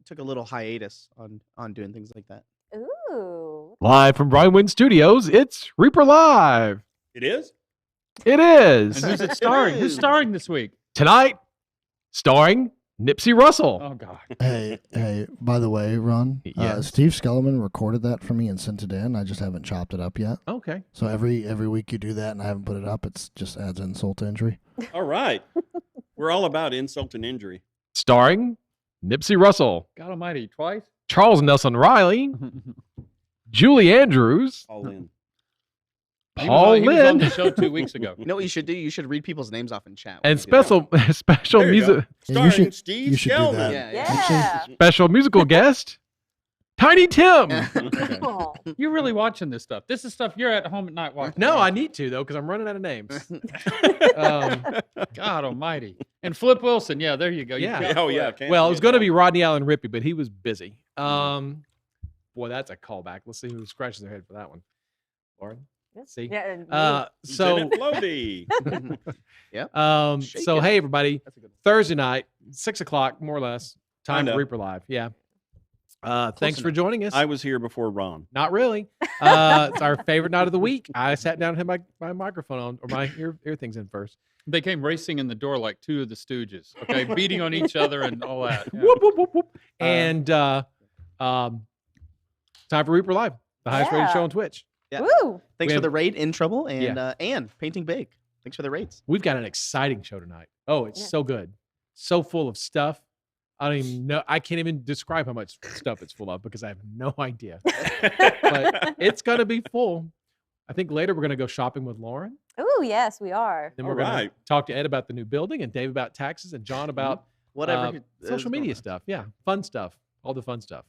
took a little hiatus on doing things like that. Ooh. Live from Brightwind Studios, it's Reaper Live. It is? It is. And who's it starring? Who's starring this week? Tonight, starring Nipsey Russell. Oh God. Hey, by the way, Ron, Yes. Steve Skellerman recorded that for me and sent it in. I just haven't chopped it up yet. Okay. So every week you do that and I haven't put it up, it's just adds insult to injury. All right. We're all about insult and injury. Starring Nipsey Russell, God Almighty, twice. Charles Nelson Riley, Julie Andrews, All in. Paul he was on Lynn, the show 2 weeks ago. You know what you should do? You should read people's names off in chat. and special There you go. music Starring you Steve should do Skellman. that. Yeah. special musical guest, Tiny Tim. Aw. You're really watching this stuff. This is stuff you're at home at night watching. No, I need to though because I'm running out of names. God Almighty. And Flip Wilson. Yeah, there you go. You Yeah. got Oh, yeah. Flip. can't Well, it was forget going to that. be Rodney Allen Rippey, but he was busy. Boy, that's a callback. Let's see who scratches their head for that one. Lauren, see. Yeah. And So Lieutenant Flody. so Shaking. hey everybody, That's a good Thursday night, 6 o'clock more or less. Time Kinda. for Reaper Live. Yeah. Thanks for enough. joining us. I was here before Ron. Not really. It's our favorite night of the week. I sat down and had my microphone on or my ear things in first. They came racing in the door like two of the Stooges. Okay, beating on each other and all that. Yeah. Whoop, whoop, whoop, whoop. And time for Reaper Live, the highest rated Yeah. show on Twitch. Yeah. Woo. Thanks We for have- the raid, In Trouble, and Painting Big. Thanks for the raids. We've got an exciting show tonight. Oh, it's Yeah. so good. So full of stuff. I don't even know. I can't even describe how much stuff it's full of because I have no idea. But it's going to be full. I think later we're going to go shopping with Lauren. Ooh, yes, we are. Then All we're going right. to talk to Ed about the new building and Dave about taxes and John about Whatever. social media stuff. Yeah, fun stuff. All the fun stuff.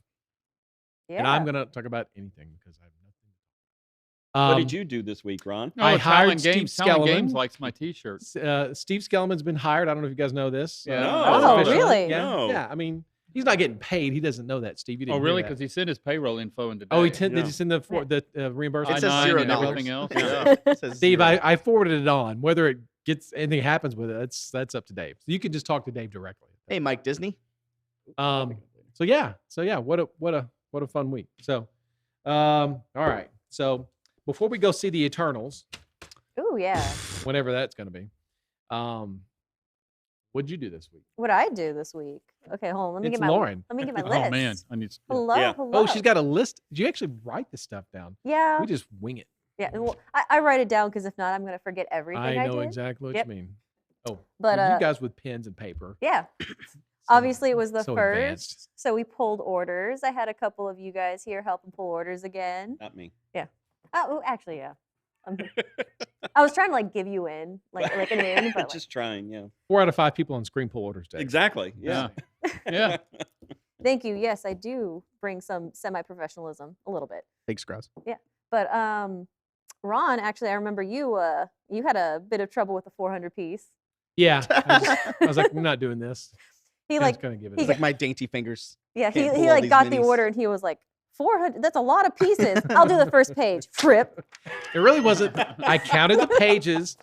Yeah. And I'm going to talk about anything because I have nothing. What did you do this week, Ron? No, I Talon hired Steve Games. Talon Games Skellerman. likes my T-shirt. Steve Skellman's been hired. I don't know if you guys know this. Yeah. No. Oh, officially. really? Yeah. No. Yeah. I mean, he's not getting paid. He doesn't know that, Steve. You didn't Oh, hear really? that. Because he sent his payroll info in today. Oh, Yeah. did you send the reimbursement? It says I-9 and $0. everything else. Yeah. Yeah. It says Steve, 0. I forwarded it on. Whether it gets anything happens with it, that's up to Dave. So you can just talk to Dave directly. Hey, Mike Disney. So yeah, what a fun week. So, all right. So before we go see the Eternals, Ooh, yeah. whenever that's going to be, what'd you do this week? What I do this week? Okay, hold on. Let me It's get my Lauren. Let me get my list. Oh man, I need. Hello, Yeah. hello. Oh, she's got a list. Did you actually write this stuff down? Yeah. We just wing it. Yeah. Well, I write it down because if not, I'm gonna forget everything I know did. exactly what Yep. you mean. Oh, But, you guys with pens and paper. Yeah. So- Obviously, it was the so first, advanced. so we pulled orders. I had a couple of you guys here helping pull orders again. Not me. Oh, actually, yeah. I was trying to like give you in, like an in, but like, Just trying, yeah. 4 out of 5 people on screen pull orders day. Exactly. Yeah. Yeah. thank you. Yes, I do bring some semi-professionalism a little bit. Thanks, Grouse. But Ron, actually, I remember you. You had a bit of trouble with the 400 piece. Yeah. I was like, I'm not doing this. He I'm like, just gonna give it. he a- Like my dainty fingers. yeah, can't pull he all like these got the minis. order and he was like 400. That's a lot of pieces. I'll do the first page. Fripp. It really wasn't. I counted the pages.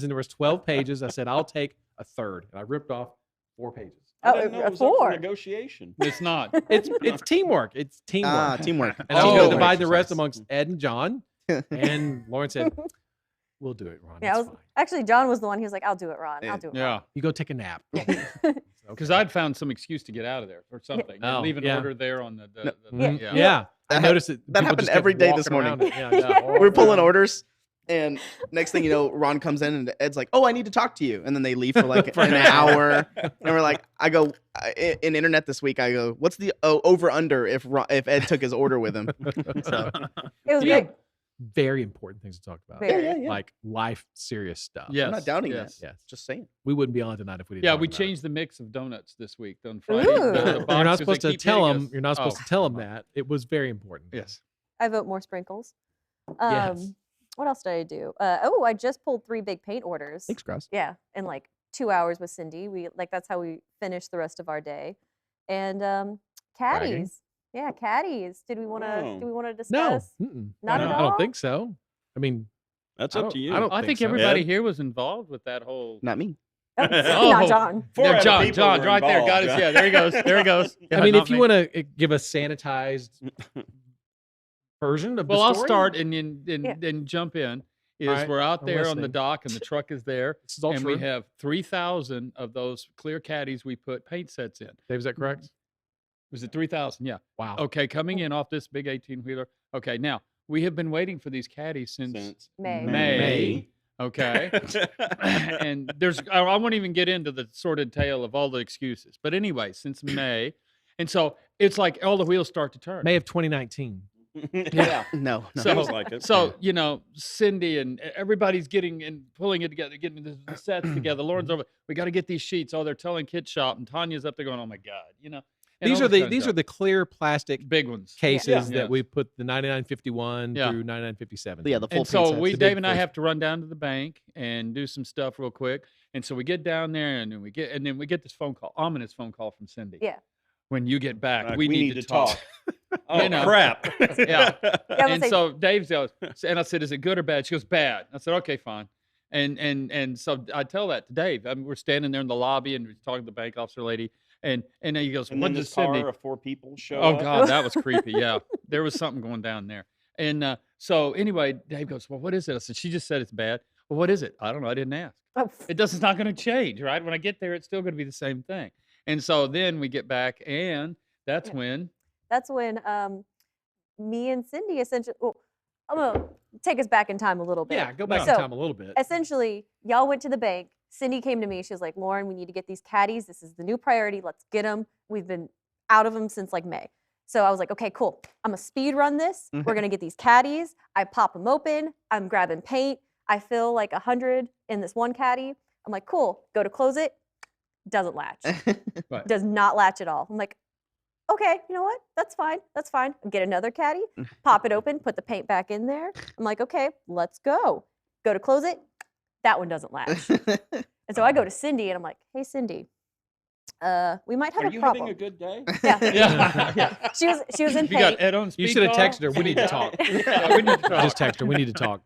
And there was 12 pages. I said, I'll take a third. And I ripped off 4 pages. I Oh, didn't know a it was up for 4. negotiation. It's not. It's teamwork. It's teamwork. Teamwork. And I was going Oh. to divide the rest Exercise. amongst Ed and John. And Lauren said, we'll do it, Ron. Yeah, I It's was fine. actually John was the one. He was like, "I'll do it, Ron. I'll do it." Yeah. You go take a nap. Because I'd found some excuse to get out of there or something. Oh, leave an yeah. order there on the. Mhm. Yeah. Yeah. I That noticed it. that people happened just kept every day this walking morning. around it. Yeah, We were pulling orders, and next thing you know, Ron comes in and Ed's like, "Oh, I need to talk to you," and then they leave for like For an an hour, and we're like, I go in internet this week. I go, "What's the over under if Ed took his order with him?" So It was Yeah. great. Very important things to talk about. Very. Like life serious stuff. Yes. I'm not doubting yes. that. Yes. Just saying. We wouldn't be on tonight if we didn't. Yeah, talk we about it. changed the mix of donuts this week on Friday. Ooh. You're box, not 'cause supposed they to keep tell hitting them. us. You're not supposed Oh. to tell them that. It was very important. Yes. I vote more sprinkles. Yes. What else did I do? I just pulled 3 big paint orders. Thanks, Grouse. Yeah, in like 2 hours with Cindy. That's how we finished the rest of our day. And Bragging. caddies. Yeah, caddies. Did we want to? Oh. Do we want to No. discuss? Mm-mm. Not at I don't all? think so. I mean, That's I up don't- to you. I don't I think so. everybody Ed? here was involved with that whole. Not me. Oh, Oh. not John. Four There, other John, people John, were right there. Got involved, us. Yeah, there he goes. There he goes. I Yeah, mean, not if you me. want to give a sanitized version of Well, the I'll story, start and Yeah. then jump in. Is All right, we're out I'm there on the listening. dock and the truck is there, This is all and true. we have 3,000 of those clear caddies we put paint sets in. Dave, is that correct? Was it 3,000? Yeah. Wow. Okay, coming in off this big 18-wheeler. Okay, now we have been waiting for these caddies since May. May. Okay. And I won't even get into the sordid tale of all the excuses. But anyway, since May. And so it's like all the wheels start to turn. May of 2019. Yeah. No, no. So- Feels like it. So, Cindy and everybody's getting and pulling it together, getting the sets together. Lauren's over, we got to get these sheets. Oh, they're telling Kit Shop. And Tanya's up there going, oh my God, And These all are this the kind of these are stuff. the clear plastic big ones. cases Yeah. that Yes. we put the 9951 Yeah. through 9957. Yeah, the full And so paint sets. we, The Dave big and I fish. have to run down to the bank and do some stuff real quick. And so we get down there and then we get this phone call, ominous phone call from Cindy. Yeah. When you get back, Like, we need to talk. Oh, You know. crap. Yeah. Yeah, I would And say- so Dave goes, and I said, is it good or bad? She goes, bad. I said, okay, fine. And so I tell that to Dave. I mean, we're standing there in the lobby and we're talking to the bank officer lady. And then he goes, And what then does this car Cindy? of 4 people show Oh up. God, that was creepy. Yeah, there was something going down there. And so anyway, Dave goes, well, what is it? I said, she just said it's bad. Well, what is it? I don't know. I didn't ask. Oh, It's not going to change, right? When I get there, it's still going to be the same thing. And so then we get back, and that's Yeah. when that's when me and Cindy essentially. Well, I'm gonna take us back in time a little bit. Yeah, go back So, in time a little bit. Essentially, y'all went to the bank. Cindy came to me. She was like, Lauren, we need to get these caddies. This is the new priority. Let's get them. We've been out of them since like May. So I was like, okay, cool. I'm gonna speed run this. We're gonna get these caddies. I pop them open. I'm grabbing paint. I fill like 100 in this one caddy. I'm like, cool. Go to close it. Doesn't latch. Right. Does not latch at all. I'm like, okay, you know what? That's fine. That's fine. Get another caddy, pop it open, put the paint back in there. I'm like, okay, let's go. Go to close it. That one doesn't latch. And so I go to Cindy and I'm like, hey, Cindy, we might have Are a you problem. having a good day? Yeah. yeah, She was in you got paint. Ed on speed You should have call? texted her. We need to talk. Yeah, we need to talk. Just text her. We need to talk.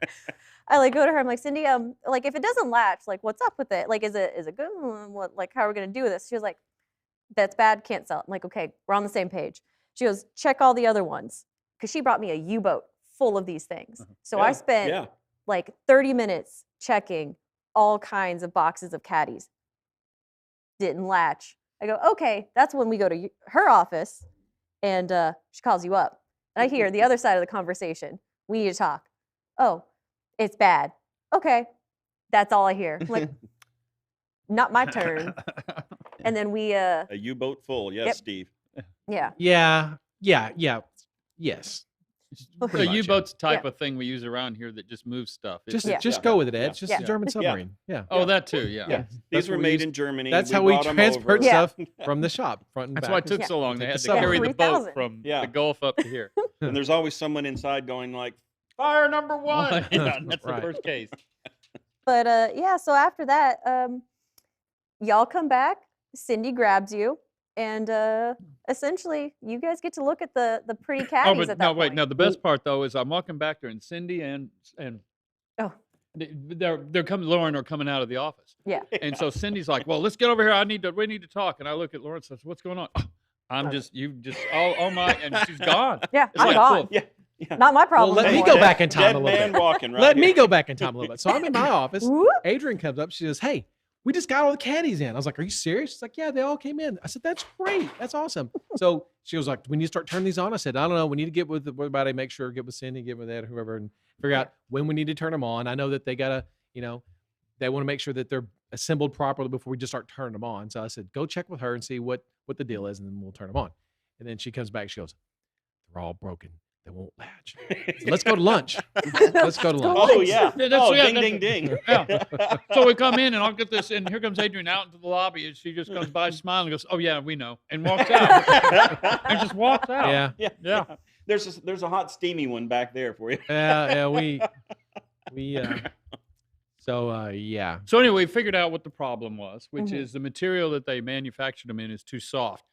I like go to her. I'm like, Cindy, like if it doesn't latch, like what's up with it? Like, is it good? What, like, how are we gonna do this? She was like, that's bad. Can't sell it. I'm like, okay, we're on the same page. She goes, check all the other ones, because she brought me a U-boat full of these things. So I Yeah, spent Yeah. like 30 minutes checking all kinds of boxes of caddies. Didn't latch. I go, okay, that's when we go to her office, and she calls you up. And I hear the other side of the conversation. We need to talk. Oh, it's bad. Okay, that's all I hear. I'm like, not my turn. And then we, A U-boat full. Yes, Yep. Steve. yeah. Yes. The Pretty much, yeah. U-boat's type Yeah. of thing we use around here that just moves stuff. Just Yeah. just Yeah. go with it, Ed. Yeah. It's just Yeah. a German Yeah. submarine. Yeah. Oh, that too. Yeah. Yeah. These That's were what we made used- in Germany. That's how we brought 'em transport over. Yeah. stuff from the shop, front and That's back. why it took Yeah. so long. They Take had the to submarine. carry the boat 3,000. from Yeah. the Gulf up to here. And there's always someone inside going like, fire number 1. Yeah, that's Right. the first case. But yeah, so after that, y'all come back. Cindy grabs you, and essentially, you guys get to look at the pretty caddies Oh, but at that no, wait. point. No, the best part though is I'm walking back there, and Cindy and Oh. they're coming. Lauren are coming out of the office, Yeah. and so Cindy's like, "Well, let's get over here. We need to talk." And I look at Lauren and says, "What's going on?" "Oh, I'm just oh my," and she's gone. Yeah, It's I'm like, gone. cool. Yeah. Yeah. Not my problem. let me anymore. go back in time Dead a little man bit. walking right Let here. me go back in time a little bit. So I'm in my office. Whoop. Adrian comes up. She says, "Hey, we just got all the caddies in." I was like, "Are you serious?" She's like, "Yeah, they all came in." I said, "That's great. That's awesome." So she was like, "We need to start turning these on." I said, "I don't know. We need to get with everybody, make sure, get with Cindy, get with Ed, whoever, and figure out when we need to turn them on. I know that they gotta, they want to make sure that they're assembled properly before we just start turning them on." So I said, "Go check with her and see what the deal is, and then we'll turn them on." And then she comes back. She goes, "They're all broken. They won't latch. So let's go to lunch. Let's go to lunch." Oh, yeah. Yeah, that's- Oh, yeah, ding, that's- ding, ding. Yeah. So we come in, and I'll get this, and here comes Adrian out into the lobby, and she just comes by smiling and goes, "Oh yeah, we know," and walks out, and just walks out. Yeah. Yeah. Yeah. There's a hot, steamy one back there for you. Yeah. We. Yeah. So anyway, we figured out what the problem was, which Mhm. is the material that they manufactured them in is too soft.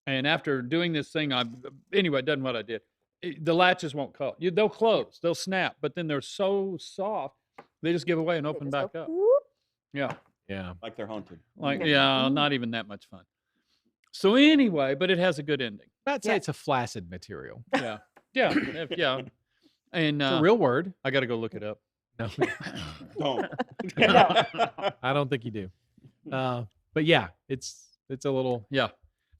And after doing this thing, anyway, it doesn't what I did. The latches won't close. They'll close, they'll snap, but then they're so soft, they just give away and They open just back go, up. whoop. Yeah. Yeah. Like they're haunted. Like, Yeah. yeah, not even that much fun. So anyway, but it has a good ending. I'd say Yeah. it's a flaccid material. Yeah, yeah, yeah. And It's a real word. I got to go look it up. No, Don't. I don't think you do. But yeah, it's a little. Yeah.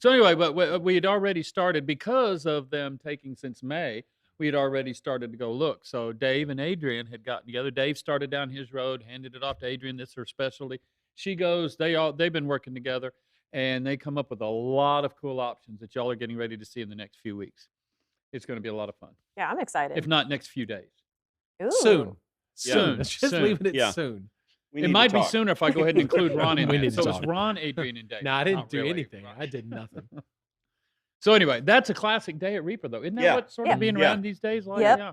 So anyway, but we had already started because of them taking since May. We had already started to go look. So Dave and Adrian had gotten together. Dave started down his road, handed it off to Adrian. That's her specialty. She goes. They've been working together, and they come up with a lot of cool options that y'all are getting ready to see in the next few weeks. It's going to be a lot of fun, Yeah, I'm excited. if not next few days. Ooh. Soon. Yeah. Soon. Let's just soon. leave it at Yeah. soon. We It need to might be talk. sooner if I go ahead and include Ron in We that. need to So it's talk. Ron, Adrian, and Dave. No, I didn't Not do really anything. Ron. I did nothing. So anyway, that's a classic day at Reaper, though. Isn't that Yeah. what sort Yeah. of being Yeah. around these days like? Yep. Yeah.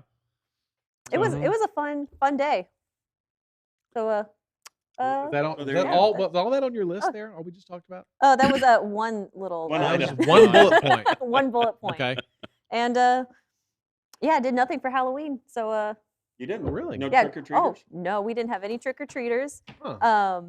It was Mhm. a fun day. So Is that all? So Is there that you go. all? Was all that on your list Oh. there? All we just talked about? that was one little One Oh, item. just one bullet point. one bullet point. Okay. And yeah, I did nothing for Halloween. So You didn't? Oh, really? No yeah. trick or Oh treaters? no, we didn't have any trick or treaters. Huh.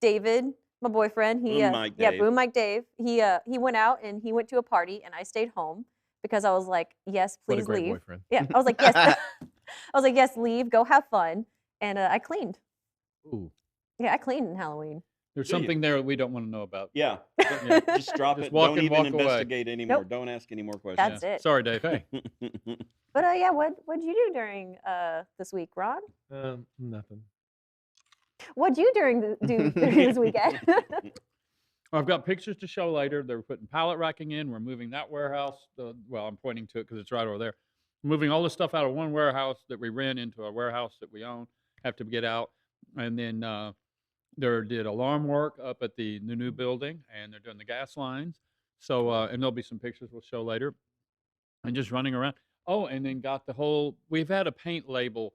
David, my boyfriend, he Boom Mike yeah, Dave. Boom Mike Dave. He went out and he went to a party, and I stayed home because I was like, yes, What a please great leave. boyfriend. Yeah, I was like, yes, I was like, yes, leave, go have fun, and I cleaned. Ooh. Yeah, I cleaned in Halloween. There's Do you? something there we don't want to know about. Yeah. Yeah. Just drop Just it. walk Don't and even walk away. investigate anymore. Nope. Don't ask any more questions. That's Yeah. it. Sorry, Dave. Okay. But yeah, what'd you do during this week, Ron? Nothing. What'd you do during this weekend? I've got pictures to show later. They're putting pallet racking in. We're moving that warehouse. Well, I'm pointing to it because it's right over there. Moving all the stuff out of one warehouse that we rent into a warehouse that we own. Have to get out. And then they did alarm work up at the new building, and they're doing the gas lines. So, and there'll be some pictures we'll show later. And just running around. Oh, and then got the whole, we've had a paint label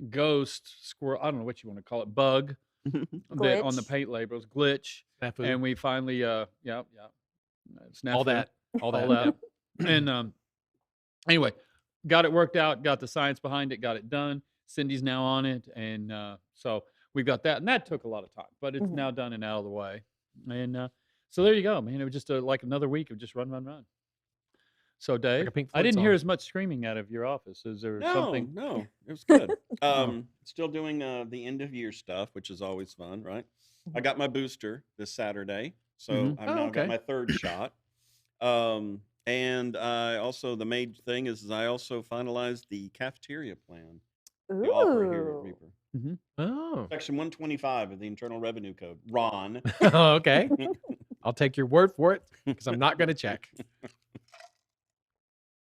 ghost squirrel, I don't know what you want to call it, bug that on the Glitch. paint labels, glitch. Snafu. And we finally, yeah, snafu, all that. All that. all that. And anyway, got it worked out, got the science behind it, got it done. Cindy's now on it. And so we've got that. And that took a lot of time, but it's Mhm. now done and out of the way. And so there you go, man. It was just like another week of just run. So Dave, a Pink I Floyd didn't hear song. as much screaming out of your office. Is there No, something? no, it was good. Still doing the end of year stuff, which is always fun, right? I got my booster this Saturday, so Mhm. I've Oh, now okay. got my third shot. And I also, the main thing is I also finalized the cafeteria plan, the offer here at Ooh. Reaper. Oh. Section 125 of the Internal Revenue Code. Ron. Okay. I'll take your word for it because I'm not going to check.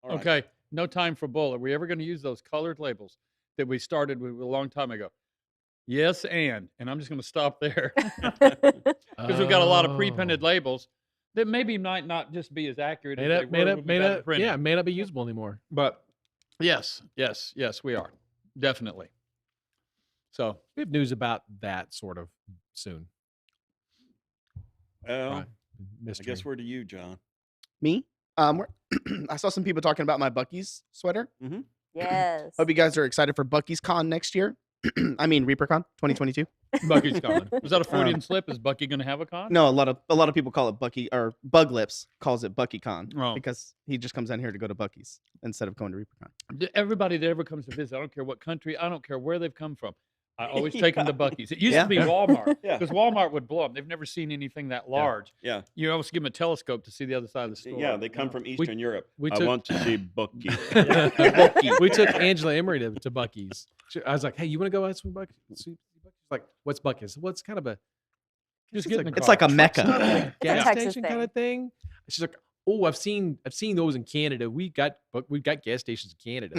All right. Okay, no time for bull. Are we ever going to use those colored labels that we started with a long time ago? Yes, and I'm just going to stop there because we've got a lot of pre-printed Oh. labels that maybe might not just be as accurate as May they not, were may when not, we may got it not, printed. yeah, may not be usable anymore. But yes, we are definitely. So We have news about that sort of soon. Well, Right. I Mystery. guess we're to you, John. Me? I saw some people talking about my Bucky's sweater. Yes. Hope you guys are excited for Bucky's Con next year. I mean Reapercon 2022. Bucky's con. Was that a Freudian slip? Is Bucky going to have a con? No, a lot of people call it Bucky, or Bug Lips calls it Bucky Con Oh. because he just comes down here to go to Bucky's instead of going to Reapercon. Everybody that ever comes to visit, I don't care what country, I don't care where they've come from. I always take them to Yeah. Bucky's. It used Yeah. to be Walmart Yeah. because Walmart would blow them. They've never seen anything that large. Yeah. You always give them a telescope to see the other side of the store. Yeah, they come from Eastern Europe. we I took- want to see Bucky. We took Angela Emery to Bucky's. I was like, "Hey, you want to go out to Bucky's?" She's like, "What's Bucky's?" Well, it's kind of a Just it's get in the It's car. like a mecca. gas a Texas station kind thing. of thing. She's like, "Oh, I've seen those in Canada. We've got gas stations in Canada."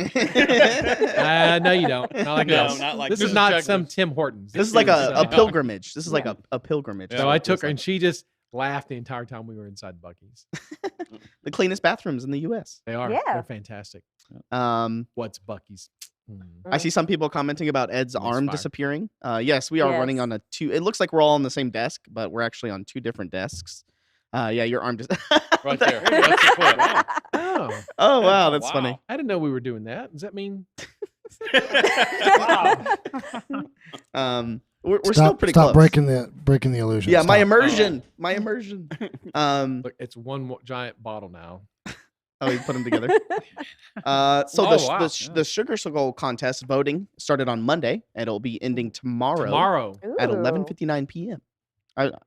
No, you don't. Not like No, this. not like this this is is not Texas. some Tim Hortons. This is like a uh, pilgrimage. This is like Yeah. a pilgrimage. Yeah. So is what I it feels took her, and like. she just laughed the entire time we were inside Bucky's. The cleanest bathrooms in the U.S. They are. Yeah. They're fantastic. What's Bucky's? I see some people commenting about Ed's Nice arm fire. disappearing. Yes, we are running Yes. on a two. It looks like we're all on the same desk, but we're actually on two different desks. Yeah, your arm just Right there. That's the clip. Wow. Oh, Oh wow, that's Wow. funny. I didn't know we were doing that. Does that mean? Wow. We're still pretty Stop close. breaking the illusion. Yeah, my Stop. immersion. My immersion. Look, it's one giant bottle now. Oh, you put them together. So Oh, wow. the Sugar Skull contest voting started on Monday, and it'll be ending tomorrow at Ooh. 11:59 p.m.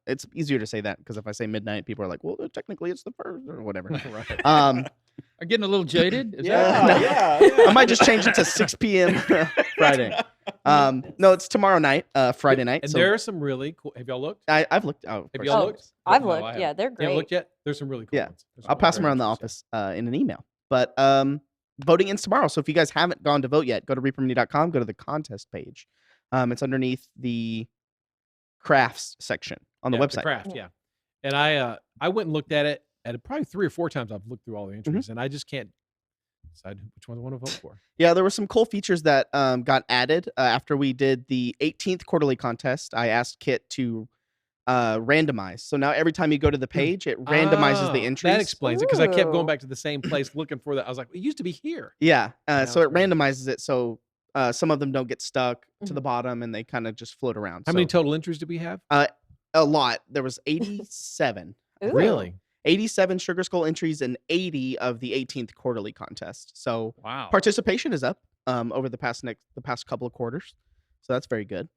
It's easier to say that because if I say midnight, people are like, "Well, technically it's the first or whatever." Right. I'm getting a little jaded. Is Yeah. that I might just change it to 6 p.m. Friday. No, it's tomorrow night, Friday night. And so there are some really cool. Have y'all looked? I've looked. Oh, of Have course. y'all Oh, looked? I've No, I looked. haven't. Yeah, they're You great. haven't looked yet? There's some really cool Yeah. ones. There's I'll some pass them very around the interesting. office in an email. But voting ends tomorrow. So if you guys haven't gone to vote yet, go to reapermini.com, go to the contest page. It's underneath the crafts section on the Yeah, website. craft, Yeah. yeah. And I went and looked at it at probably 3 or 4 times. I've looked through all the entries, and I just can't decide which one I want to vote for. Yeah, there were some cool features that got added after we did the 18th quarterly contest. I asked Kit to randomize. So now every time you go to the page, it randomizes the Ah, entries. That explains it because I kept Ooh. going back to the same place looking for that. I was like, it used to be here. Yeah, Now so it it's randomized. randomizes it so some of them don't get stuck to the bottom and they kind of just float around. How many So, total entries did we have? a lot. There was 87. Ooh. Really? 87 Sugar Skull entries and 80 of the 18th quarterly contest. So Wow. participation is up over the past couple of quarters. So that's very good.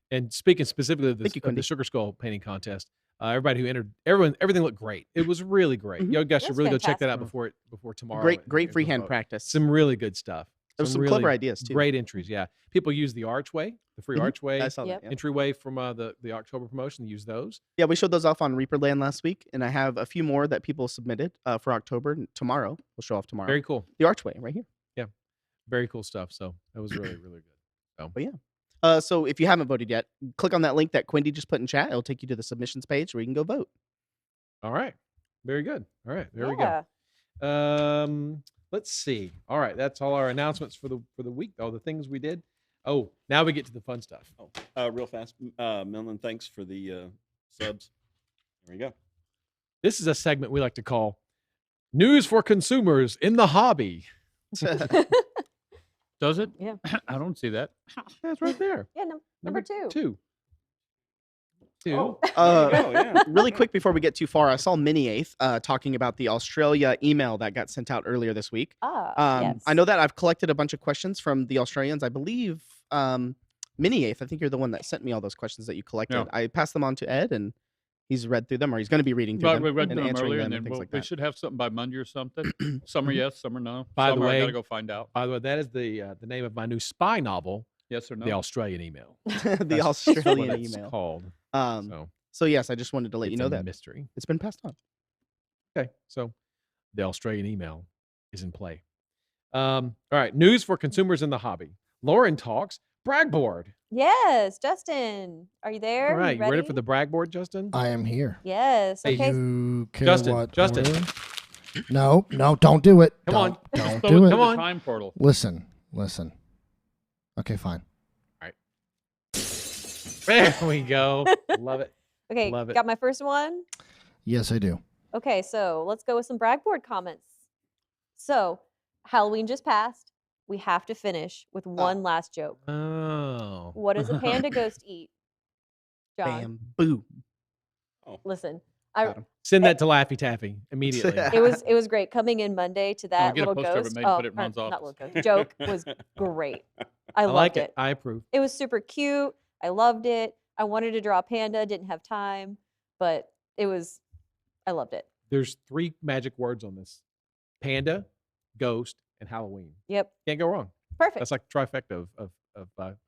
And speaking specifically of Thank you, the Quindy. Sugar Skull painting contest, everybody who entered, everything looked great. It was really great. Mhm. You guys should That's really go check that out fantastic. before tomorrow. Great and go freehand vote. practice. Some really good stuff. There's some really clever ideas too. Great entries. Yeah, people use the archway, the free Mhm. archway I saw Yep. that. Yeah. entryway from the October promotion. They use those. Yeah, we showed those off on Reaperland last week, and I have a few more that people submitted for October. Tomorrow, we'll show off tomorrow. Very cool. The archway right here. Very cool stuff. So that was really really good. But yeah. So if you haven't voted yet, click on that link that Quindy just put in chat. It'll take you to the submissions page where you can go vote. All right. Very good. All right. There we Yeah. go. Let's see. All right. That's all our announcements for the week. All the things we did. Oh, now we get to the fun stuff. Real fast, Millen, thanks for the subs. There we go. This is a segment we like to call News for Consumers in the Hobby. Does it? Yeah. I don't see that. That's right there. Yeah, number two. Two. Oh. There you go, yeah. Really quick before we get too far, I saw Mini Eighth talking about the Australia email that got sent out earlier this week. Yes. I know that I've collected a bunch of questions from the Australians. I believe Mini Eighth, I think you're the one that sent me all those questions that you collected. Yeah. I passed them on to Ed, and he's read through them, or he's going to be reading through Right, them we read and them answering earlier, them and and then things like we that. should have something by Monday or something. Some are yes, some are no. By the Some are, I way- gotta go find out. By the way, that is the name of my new spy novel, Yes or no? The Australian Email. The That's Australian what it's email. called. So So yes, I just wanted to let you it's know a that mystery. it's been passed on. Okay, so the Australian email is in play. All right, news for consumers in the hobby. Lauren talks bragboard. Yes, Justin, are you there? All right, you ready for the bragboard, Justin? I am here. Yes. Hey, Okay. You care Justin, what Justin. order? No, don't do it. Come on. Don't Throw do it it. to Come the on. time portal. Listen. Okay, fine. There we go. Love it. Okay. Love it. Got my first one. Yes, I do. Okay, so let's go with some bragboard comments. So Halloween just passed. We have to finish with one last joke. Oh. What does a panda ghost eat? John, Bamboo. listen. Got him. Send that to Laffy Taffy immediately. It was great coming in Monday to that get a little poster of it ghost. made and put it in Ron's not office. little ghost. Joke was great. I I loved like it. it. I approve. It was super cute. I loved it. I wanted to draw a panda, didn't have time, but I loved it. There's 3 magic words on this: panda, ghost, and Halloween. Yep. Can't go wrong. Perfect. That's like trifecta of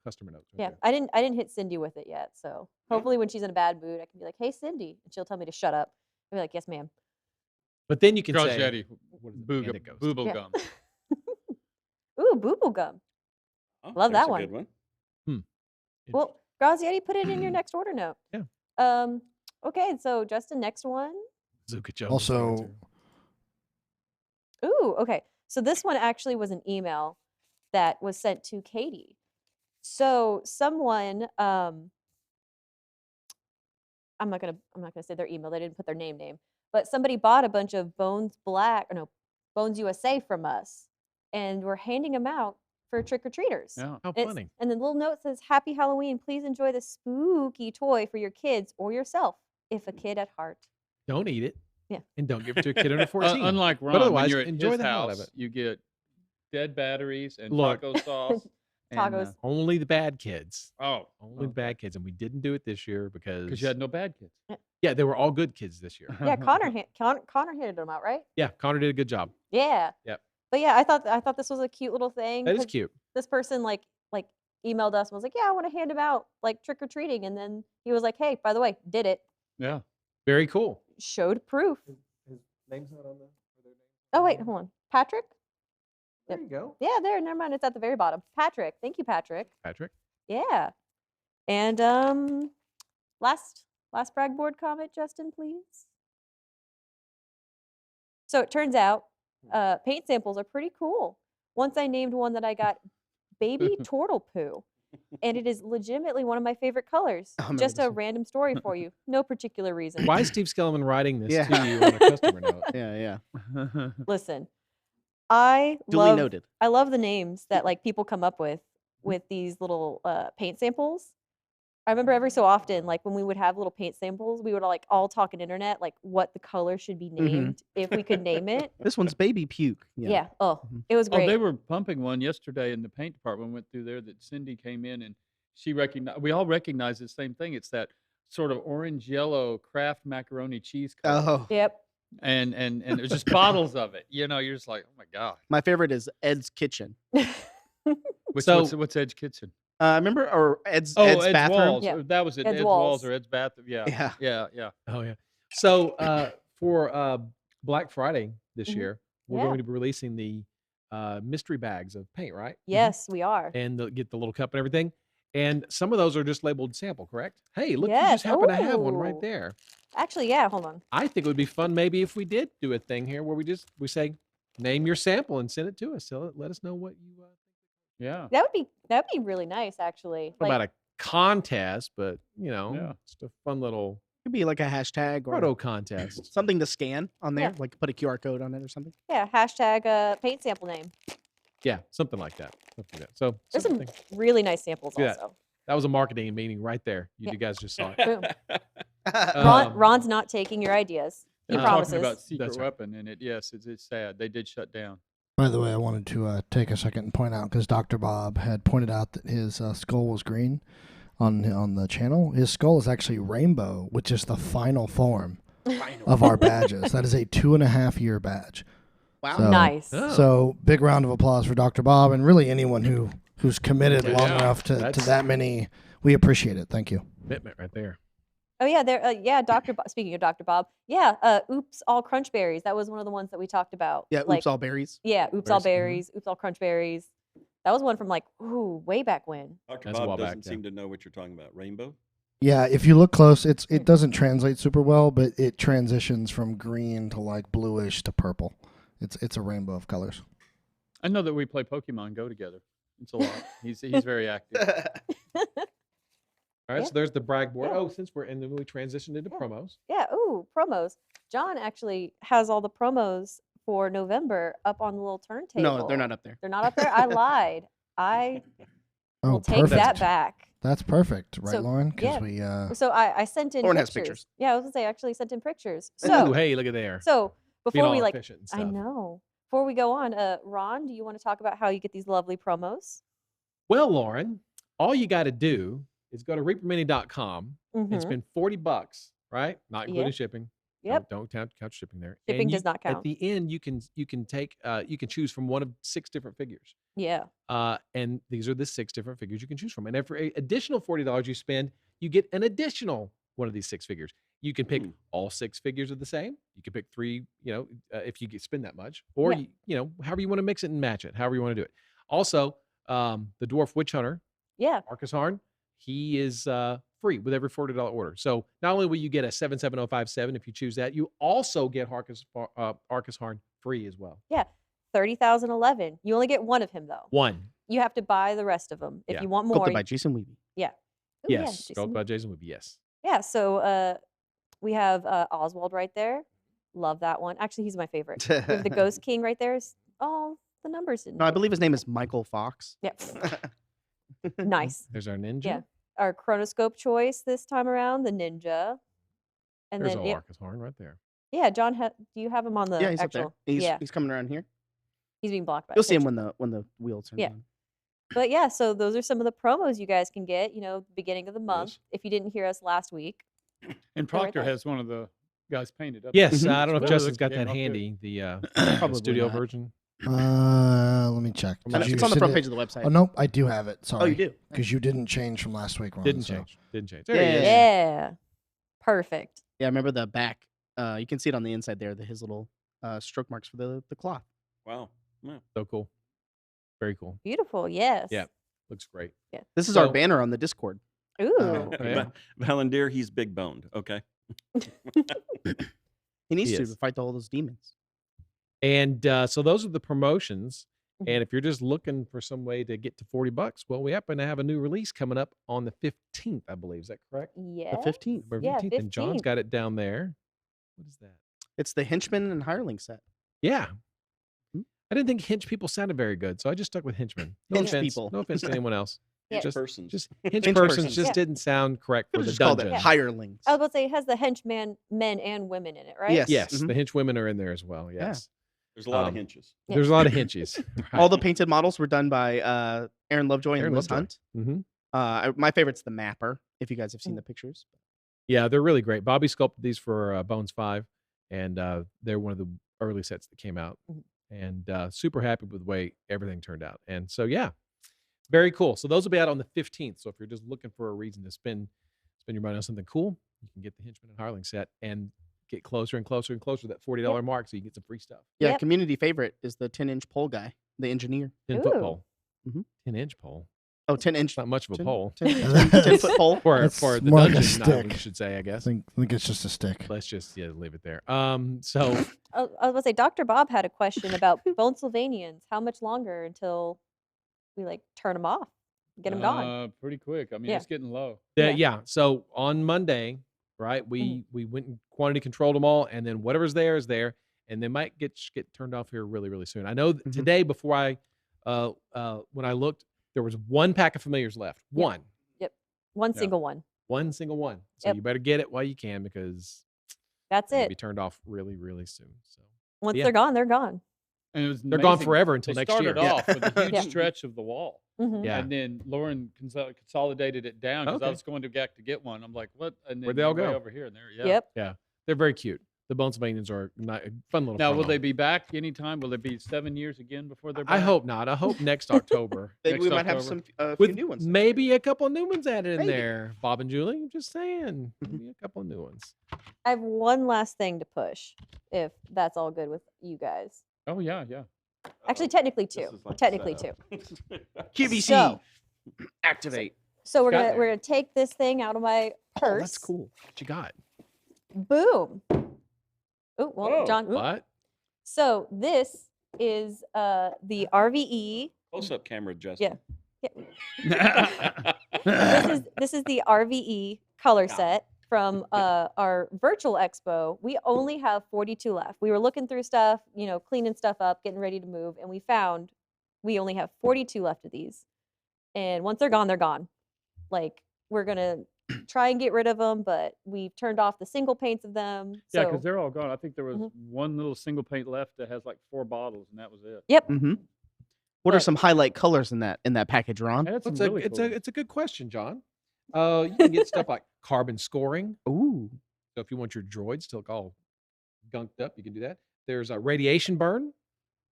customer notes. right Yeah, there. I didn't hit Cindy with it yet. So hopefully when she's in a bad mood, I can be like, "Hey, Cindy," and she'll tell me to shut up. I'll be like, "Yes, ma'am." But then you can Girls say, Yeti, what is it? booga, Panda ghost. booble Yeah. gum. Ooh, booble gum. Oh, Love there's that a one. good one. Well, Grazietti, put it in your next order note. Yeah. Okay, so Justin, next one. Zuka Jones Also, answer. Ooh, okay. So this one actually was an email that was sent to Katie. So someone, I'm not gonna say their email. They didn't put their name, but somebody bought a bunch of Bones USA from us, and we're handing them out for trick-or-treaters. Yeah. How It's- funny. And the little note says, "Happy Halloween. Please enjoy the spooky toy for your kids or yourself, if a kid at heart." Don't eat it. Yeah. And don't give it to a kid under 14. Unlike Ron, otherwise, when you're at enjoy his the hell out house, of it. you get dead batteries and Look. taco sauce. Tacos. Only the bad kids. Oh, Only the bad kids. And we didn't do it this year because because you had no bad kids. yeah, they were all good kids this year. Yeah, Connor handed them out, right? Yeah, Connor did a good job. Yeah. Yep. But yeah, I thought this was a cute little thing. That is 'cause cute. This person like emailed us and was like, "Yeah, I want to hand them out like trick or treating," and then he was like, "Hey, by the way, did it? Yeah. Very cool. Showed proof." His name's not on the. Oh wait, hold on, Patrick. There you go. Yeah, there. Never mind. It's at the very bottom. Patrick. Thank you, Patrick. Patrick. Yeah. And last brag board comment, Justin, please. So it turns out paint samples are pretty cool. Once I named one that I got baby turtle poo, and it is legitimately one of my favorite colors. I remember Just this a one. random story for you. No particular reason. Why is Steve Skellman writing this Yeah. to you on a customer note? Yeah. Listen, I Duly love noted. I love the names that like people come up with these little paint samples. I remember every so often, like when we would have little paint samples, we would like all talk on internet, like what the color should be named if we could name it. This one's baby puke. Yeah. Oh, Mhm. it was Oh, great. they were pumping one yesterday in the paint department. Went through there that Cindy came in and she recognized. We all recognize the same thing. It's that sort of orange yellow Kraft macaroni cheese color. Oh, Yep. And there's just bottles of it. You know, you're just like, oh my god. my favorite is Ed's Kitchen. What's Edge Kitchen? Remember or Ed's Ed's bathroom? Walls. Yeah. That was it. Ed's Ed's Walls. Walls or Ed's bathroom. Yeah. Yeah. Oh yeah. So for Black Friday this Mhm. year, we're Yeah. going to be releasing the mystery bags of paint, right? Yes, we are. And get the little cup and everything. And some of those are just labeled sample, correct? Hey, look, you Yes. just happen to have one right Ooh. there. Actually, yeah. Hold on. I think it would be fun maybe if we did do a thing here where we say name your sample and send it to us. So let us know what you Yeah. That would be really nice, actually. about a contest, but Yeah. just a fun little Could be like a hashtag or proto contest. something to scan on there, Yeah. like put a QR code on it or something. Yeah. Hashtag paint sample name. Yeah, something like that. Something like that. So There's some something- really nice samples Yeah. also. that was a marketing meeting right there. You Yeah. guys just saw it. Boom. Um, Ron's not taking your ideas. He You're promises. talking about secret That's right. weapon, and it's sad. They did shut down. By the way, I wanted to take a second and point out because Dr. Bob had pointed out that his skull was green on the channel. His skull is actually rainbow, which is the final form of our badges. That is a 2.5-year badge. Wow. So- Nice. Oh. So big round of applause for Dr. Bob and really anyone who's committed Yeah, long yeah. enough to That's- that many. We appreciate it. Thank you. Commitment right there. Oh yeah, there. Yeah, Dr. Bob. Speaking of Dr. Bob, yeah. Oops, all crunch berries. That was one of the ones that we talked about. Yeah, like, oops all berries. Yeah, oops all Berries, berries. Oops all crunch berries. That was one from like way back when. Dr. That's a while Bob back, doesn't yeah. seem to know what you're talking about. Rainbow? Yeah, if you look close, it doesn't translate super well, but it transitions from green to like bluish to purple. It's a rainbow of colors. I know that we play Pokemon Go together. It's a lot. He's very active. All right, Yeah. so there's the brag board. Yeah. Oh, since we're in, then we transitioned into Yeah. promos. Yeah. Ooh, promos. John actually has all the promos for November up on the little turntable. No, they're not up there. They're not up there. I lied. I Oh, will take perfect. that back. That's perfect, right, So, Lauren? yeah. Because we So I sent in Lauren has pictures. pictures. Yeah, I was gonna say I actually sent in pictures. Ooh, So hey, look at there. so Being before all we like, efficient and I stuff. know. Before we go on, Ron, do you want to talk about how you get these lovely promos? Well, Lauren, all you got to do is go to reapermini.com and Mhm. spend $40, right? Not including Yeah. shipping. Yep. Don't count shipping there. Shipping And does not At count. the end, you can take you can choose from one of 6 different figures. Yeah. And these are the 6 different figures you can choose from. And every additional $40 you spend, you get an additional one of these 6 figures. You can pick all 6 figures of the same. You can pick 3, if you spend that much, or Yeah. however you want to mix it and match it, however you want to do it. Also, the Dwarf Witch Hunter, Yeah. Marcus Harn, he is free with every $40 order. So not only will you get a 77057 if you choose that, you also get Arcus Harn free as well. 30,011. You only get one of him though. One. You have to buy the rest of them if Yeah. you want more. Sculpted by Jason Weeby. Ooh, yeah, Yes. Jason Spelled Lee. by Jason Weeby. Yes. Yeah. So we have Oswald right there. Love that one. Actually, he's my favorite. We have the Ghost King right there. Oh, the numbers didn't. No, I hit. believe his name is Michael Fox. Yep. Nice. There's our ninja. Yeah. Our chronoscope choice this time around, the ninja. And There's then a Arcus horn right there. yeah, John, do you have him on the Yeah, he's actual? up there. Yeah, He's coming around here. he's being blocked by. You'll see him picture. when the wheel turns Yeah. on. But yeah, so those are some of the promos you guys can get. Beginning of the month. Yes. If you didn't hear us last week, And They're right Proctor there. has one of the guys painted up. Yes, Mhm. I don't know if Really Justin's looks got damn that good. handy. The Probably studio not. version. Let me check. And Did you it's on the send front it- page of the website. Oh nope, I do have it. Sorry. Oh, you do? Because you didn't change from last week, Ron. Didn't so- change. Didn't change. There he Yeah. is. yeah, perfect. Yeah, I remember the back. You can see it on the inside there. His little stroke marks for the cloth. Wow. Yeah. So cool. Very cool. Beautiful. Yes. Yeah. Looks great. This is our So- banner on the Discord. Ooh. Oh, yeah. Valendir, he's big boned. Okay. He needs He to is. fight all those demons. And so those are the promotions. Mhm. And if you're just looking for some way to get to $40, well, we happen to have a new release coming up on the 15th, I believe. Is that correct? Yeah. The 15th. November Yeah, 15th. And John's 15th. got it down there. What is that? It's the Henchman and Hireling set. Yeah. Hmm? I didn't think hench people sounded very good, so I just stuck with henchmen. No Hench offense. people. No offense to anyone else. Yeah. Just Persons. Just Hench hench persons persons. just Yeah. didn't sound correct for Could the have just called dungeon. it Hirelings. I was about to say it has the henchman men and women in it, right? Yes. Yes, Mhm. the hench women are in there as well. Yeah. Yes. There's a lot of Um, hinges. Yeah. There's a lot of henches. All the painted models were done by Aaron Lovejoy and Aaron Liz Lovejoy. Hunt. hmm My favorite's the Mapper, if you guys have seen Mm. the pictures. Yeah, they're really great. Bobby sculpted these for Bones 5, and they're one of the early sets that came out. Mhm. And super happy with the way everything turned out. And so, yeah, very cool. So those will be out on the 15th. So if you're just looking for a reason to spend your money on something cool, you can get the Henchman and Hireling set and get closer and closer and closer to that $40 mark so you can get some free stuff. Yeah, Yep. community favorite is the 10-inch pole guy, the engineer. 10-foot Ooh. pole. Mhm. 10-inch pole. Oh, 10-inch. It's not much of a 10 pole. 10-foot pole. For It's the more like a dungeon, I stick. should say, I I guess. think it's just a stick. Let's just leave it there. So I was about to say, Dr. Bob had a question about Bone Sylvanians. How much longer until we turn them off, get them gone? Pretty quick. I mean, Yeah. it's getting low. yeah. So on Monday, right, we went and quantity controlled them all, and then whatever's there is there, and they might get turned off here really, really soon. I know that Mhm. today before I when I looked, there was one pack of familiars left. Yep. One One Yeah. single one. single one. So Yep. you better get it while you can because That's they're gonna be it. turned off really, really soon. So Once yeah. they're gone, they're gone. And it was they're gone amazing. forever until They next year. started off with a huge Yeah. stretch of the wall. Mhm. Yeah. And then Lauren consolidated it down because I Okay. was going to get one. I'm like, what? And then Where'd they all way go? over here and there. Yeah. Yep. They're very cute. The Bones Sylvanians are a fun little. Now, will promo. they be back anytime? Will it be 7 years again before they're back? I hope not. I hope next October. Maybe we Next might have October. a few With new ones. maybe a couple new ones added in Maybe. there. Bob and Julie, I'm just saying. Mhm. Maybe a couple of new ones. I have one last thing to push, if that's all good with you guys. Oh, yeah, yeah. Actually, technically This two. is like Technically setup. QVC. So- Activate. So we're Got gonna there. we're gonna take this thing out of my Oh, purse. that's cool. What you got? Boom. Oh well, Whoa. John. oop. What? So this is the RVE. Close up camera, Justin. This is the RVE color set from our virtual expo. We only have 42 left. We were looking through stuff, cleaning stuff up, getting ready to move, and we found we only have 42 left of these. And once they're gone, they're gone. We're gonna try and get rid of them, but we've turned off the single paints of them. Yeah, So because they're all gone. I think there was Mhm. one little single paint left that has like 4 bottles, and that was it. yep. Mm-hmm. What are But- some highlight colors in that package, Ron? I had some It's really cool it's a good question, John. You can get stuff like carbon scoring. Ooh. So if you want your droids to look all gunked up, you can do that. There's a radiation burn.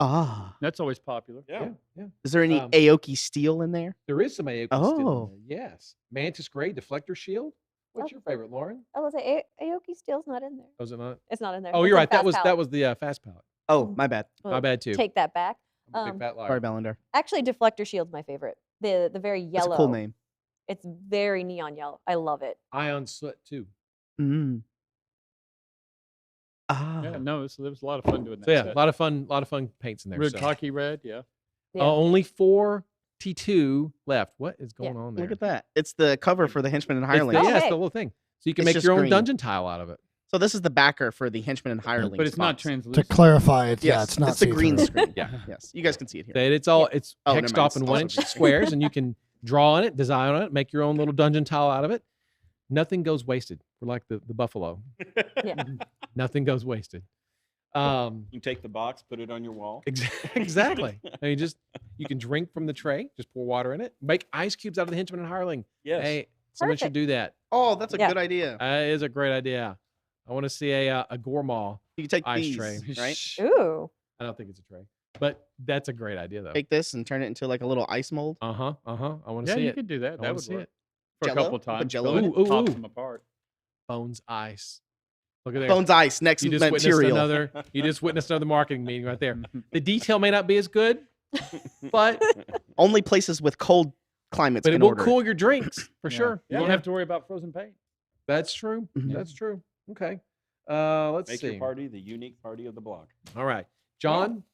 Ah. That's always popular. Yeah. Yeah. Is there any Um, Aoki steel in there? There is some AOK still Oh. in there. Yes. Mantis Gray deflector shield. What's your favorite, Lauren? I was like, Aoki Steel's not in there. Was it not? It's not in there. Oh, It's you're a right. That fast was palette. the fast palette. Oh, my bad. My bad too. Take that back. I'm a big fat liar. Sorry, Ballinder. Actually, Deflector Shield's my favorite. The very That's yellow. a cool name. It's very neon yellow. I love it. Ion soot too. Mm. Ah. Yeah, no, there was a lot of fun doing that. So yeah, set. a lot of fun paints in there. Red so. cocky red, yeah. Yeah. Only 4 T2 left. What is going on there? Look at that. It's the cover for the Henchman and It's the, Hirelings. yeah, it's Okay. the little thing. So you can It's make just your own green. dungeon tile out of it. So this is the backer for the Henchman and Hirelings. But it's not box. To translucent. clarify, it's Yes, it's not it's the green see-through. screen. Yeah. Yes, you guys can see it here. It's Oh, never hexed mind, off it's in also 1-inch green. squares, and you can draw on it, design on it, make your own little dungeon tile out of it. Nothing goes wasted. We're like the buffalo. Yeah. Nothing goes wasted. You take the box, put it on your wall. Exactly. I mean, you can drink from the tray, just pour water in it, make ice cubes out of the Henchman and Hireling. Yes. Hey, someone should Perfect. do that. Oh, that's a Yeah. good idea. That is a great idea. I want to see a gourmand You can take ice these, tray. right? Ooh. I don't think it's a tray, but that's a great idea though. Take this and turn it into like a little ice mold. I want to Yeah, see you it. could do that. I That wanna would see work it. for Jell-O? a couple Put times. Jell-O So in it it? pops Ooh. them apart. Bones ice. Look at there. Bones ice, next You just witnessed material. you just witnessed another marketing meeting right there. The detail may not be as good, but Only places with cold climates it can will order. cool your drinks for Yeah. sure. You won't have to worry about frozen paint. That's true. Mhm. That's true. Okay. Let's Make see. your party the unique party of the block. All right, John.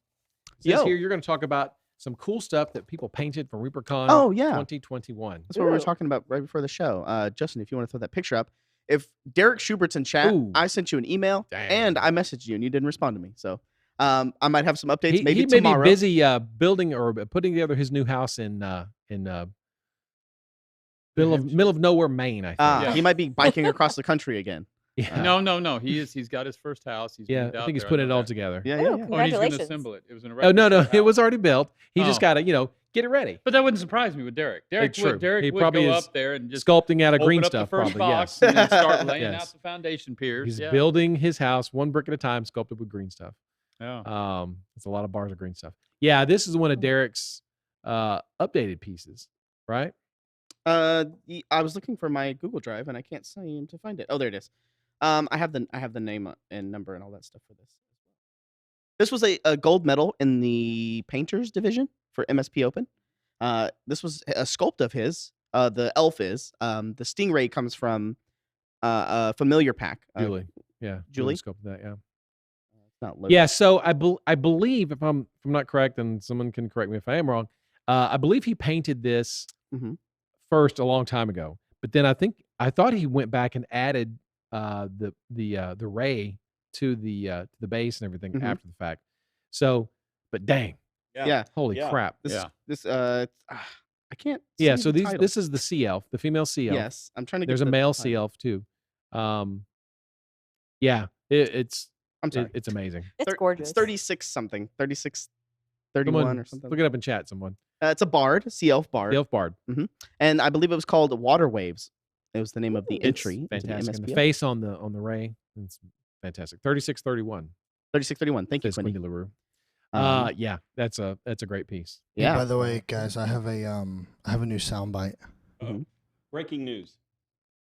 Says Yo. here you're going to talk about some cool stuff that people painted from Reapercon Oh, yeah. 2021. That's what we were Ooh. talking about right before the show. Justin, if you want to throw that picture up. If Derek Schubert's in chat, Ooh. I sent you an email Dang. and I messaged you and you didn't respond to me. So I might have some updates maybe He may tomorrow. be busy building or putting together his new house in middle of nowhere, Maine. I think. Yeah. He might be biking across the country again. yeah, No. He's got his first house. He's yeah. moved I out think he's there. putting it know all that. together. Yeah, Ooh, yeah, yeah. Oh, and he's going to Congratulations. assemble it. It was an Oh no, erected it was house. already built. He just Oh. got to get it ready. But that wouldn't surprise me with Derek. Derek true. would, Derek He would probably go is up there and just Sculpting out of open green up stuff, the first probably. box Yes. and then start laying Yes. out the foundation piers. He's yeah. building his house one brick at a time, sculpted with green stuff. Yeah. It's a lot of bars of green stuff. Yeah, this is one of Derek's updated pieces, right? I was looking for my Google Drive and I can't seem to find it. Oh, there it is. I have the name and number and all that stuff for this. This was a gold medal in the painters division for MSP Open. This was a sculpt of his. The elf is. The stingray comes from a familiar pack. Julie, yeah, Julie? sculpted that, yeah. It's not loaded. Yeah, so I believe if I'm not correct, and someone can correct me if I am wrong. I believe he painted this Mhm. first a long time ago, but then I thought he went back and added the ray to the base and everything Mhm. after the fact. So, but dang, Yeah. holy Yeah. crap! This Yeah. this I can't. Yeah, see so the title. this is the sea elf, the female sea elf. Yes, I'm trying to. There's get a the male title. sea elf too. Yeah, it's I'm sorry. it's amazing. It's Thir- gorgeous. It's 36 something. 36, 31 Someone or something. look it up in chat. Someone It's a bard, sea elf bard, the elf bard. and I believe it was called Water Waves. It was the name of the Ooh. entry. It's into the fantastic. And the MSPO. face on the ray, it's fantastic. 3631. 3631. Thank you, Says Quinny. Quinny LaRue. Um, Yeah, that's a great piece. Yeah. By the way, guys, I have a new soundbite. Mhm. Breaking news.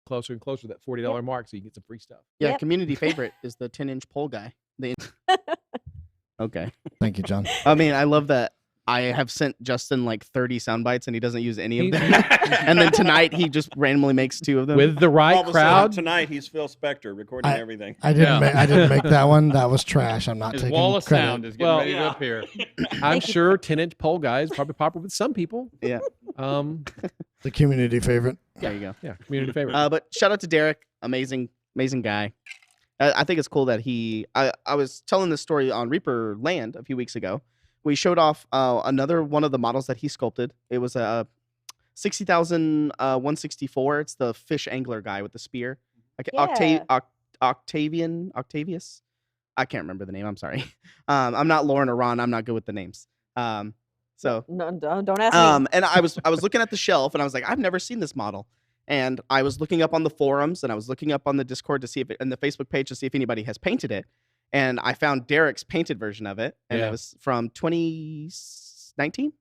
Closer and closer to that $40 mark, so you get some free stuff. Yeah, Yep. community favorite is the 10-inch pole guy. Okay. Thank you, John. I mean, I love that I have sent Justin like 30 sound bites and he doesn't use any of He- them. And then tonight he just randomly makes 2 of them. With the All right of a sudden, crowd. tonight he's Phil Spector recording everything. I didn't. Yeah. I didn't make that one. That was trash. I'm not His taking wall of credit. sound is getting Well, ready yeah. to appear. I'm sure 10-inch pole guy is probably popular with some people. Yeah. The community favorite. There you go. Yeah, community favorite. But shout out to Derek. Amazing guy. I think it's cool that I was telling this story on Reaper Land a few weeks ago. We showed off another one of the models that he sculpted. It was a 60,000 164. It's the fish angler guy with the spear. Yeah. Octavius. I can't remember the name. I'm sorry. I'm not Lauren or Ron. I'm not good with the names. So No, don't ask me. and I was looking at the shelf and I was like, I've never seen this model. And I was looking up on the forums and I was looking up on the Discord to see if and the Facebook page to see if anybody has painted it. And I found Derek's painted version of it. And Yeah. it was from 2019.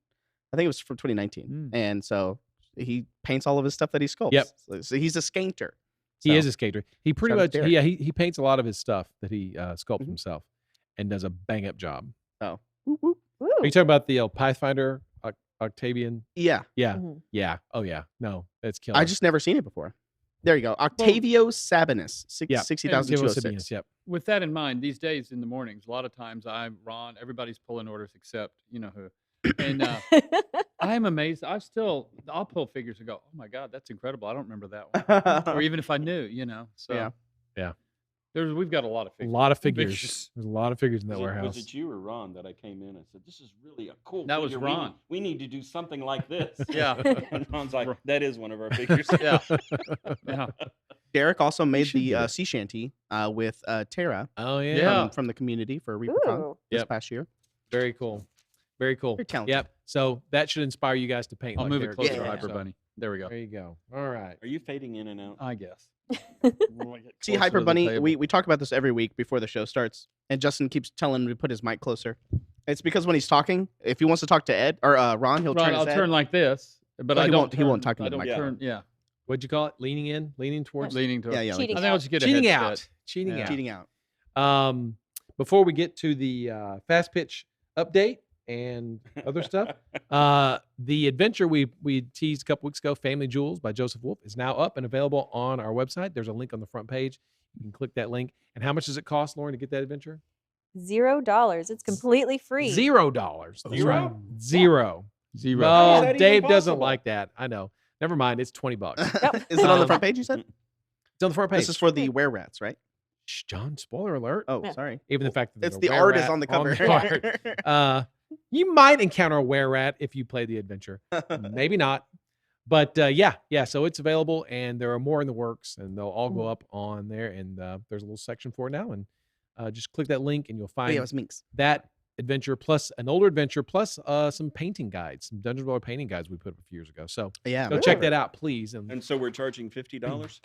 I think it was from 2019. Mm. And so he paints all of his stuff that he sculpts. Yep. So he's a skater. He So, is a skater. He pretty shout out much Derek. he paints a lot of his stuff that he sculpts Mhm. himself and does a bang up job. whoop, whoop. Woo. Are you talking about the Pathfinder Octavian? Yeah. Yeah. Mhm. Yeah. Oh yeah. No, it's killer. I just never seen it before. There you go. Octavio Sabinus. Yeah. 60,206. Sabinus, yep. With that in mind, these days in the mornings, a lot of times Ron, everybody's pulling orders except you know who. And I'm amazed. I'll pull figures and go, oh my God, that's incredible. I don't remember that one. Or even if I knew, you know. So Yeah. Yeah. We've got a lot of A figures. lot of figures. There's a lot of figures in that Was warehouse. it you or Ron that I came in and said, "This is really a cool"? That was figure. Ron. We need to do something like this. Yeah. And Ron's like, "That is one of our figures." Yeah. Yeah. Derek also made should do the that. sea shanty with Tara Oh yeah. Yeah. from the community for Reapercon Ooh. this Yep. past year. Very cool. Very cool. Very talented. Yep. So that should inspire you guys to paint. I'll like move it Derek closer, did. Yeah. Hyper So, Bunny. There we go. There you go. All right. Are you fading in and out? I guess. See, Hyper Bunny, we talk about this every week before the show starts, and Justin keeps telling him to put his mic closer. It's because when he's talking, if he wants to talk to Ed or Ron, he'll turn I'll his turn head. like this, but Well, I he don't. won't- he won't turn- talk into I the don't mic. turn. Yeah. What'd you call it? Leaning in, leaning towards, Leaning to. Yeah, yeah. Cheating I think I'll just get a cheating headset. out, cheating Yeah. out. Cheating out. Before we get to the fast pitch update and other stuff, the adventure we teased a couple weeks ago, Family Jewels by Joseph Wolf, is now up and available on our website. There's a link on the front page. You can click that link. And how much does it cost, Lauren, to get that adventure? $0. It's completely free. $0. That's Zero? right. Zero. Zero. How is No, that even Dave doesn't possible? like that. I know. Never mind. It's $20. Is it on the Um, front page? You said It's on the front page. this is for the were rats, right? Shh, John, spoiler alert. Oh, Yeah. sorry. Even the fact that It's there's a the art were-rat is on the cover. art. You might encounter a were-rat if you play the adventure. Maybe not. But yeah. So it's available, and there are more in the works, and they'll all go up on there. And there's a little section for it now. And just click that link, and you'll Oh, find yeah, it's Minx. that adventure plus an older adventure plus some painting guides, some Dungeon Dweller painting guides we put up a few years ago. So Yeah. go check that out, please. And And so we're charging $50.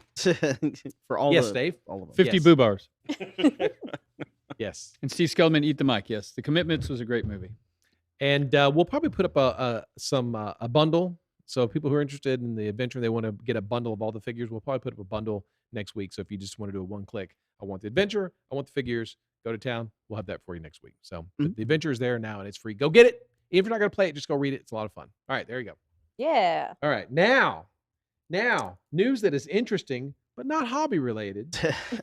for all yes, the Dave. all of them. 50 Yes. boo bars. Yes. And Steve Skelman, Eat the Mic. Yes, The Commitments was a great movie. And we'll probably put up a bundle. So people who are interested in the adventure, they want to get a bundle of all the figures. We'll probably put up a bundle next week. So if you just want to do a one click, I want the adventure, I want the figures, go to town. We'll have that for you next week. So the adventure is there now and it's free. Go get it. Even if you're not going to play it, just go read it. It's a lot of fun. All right, there you go. Yeah. All right, now news that is interesting but not hobby related,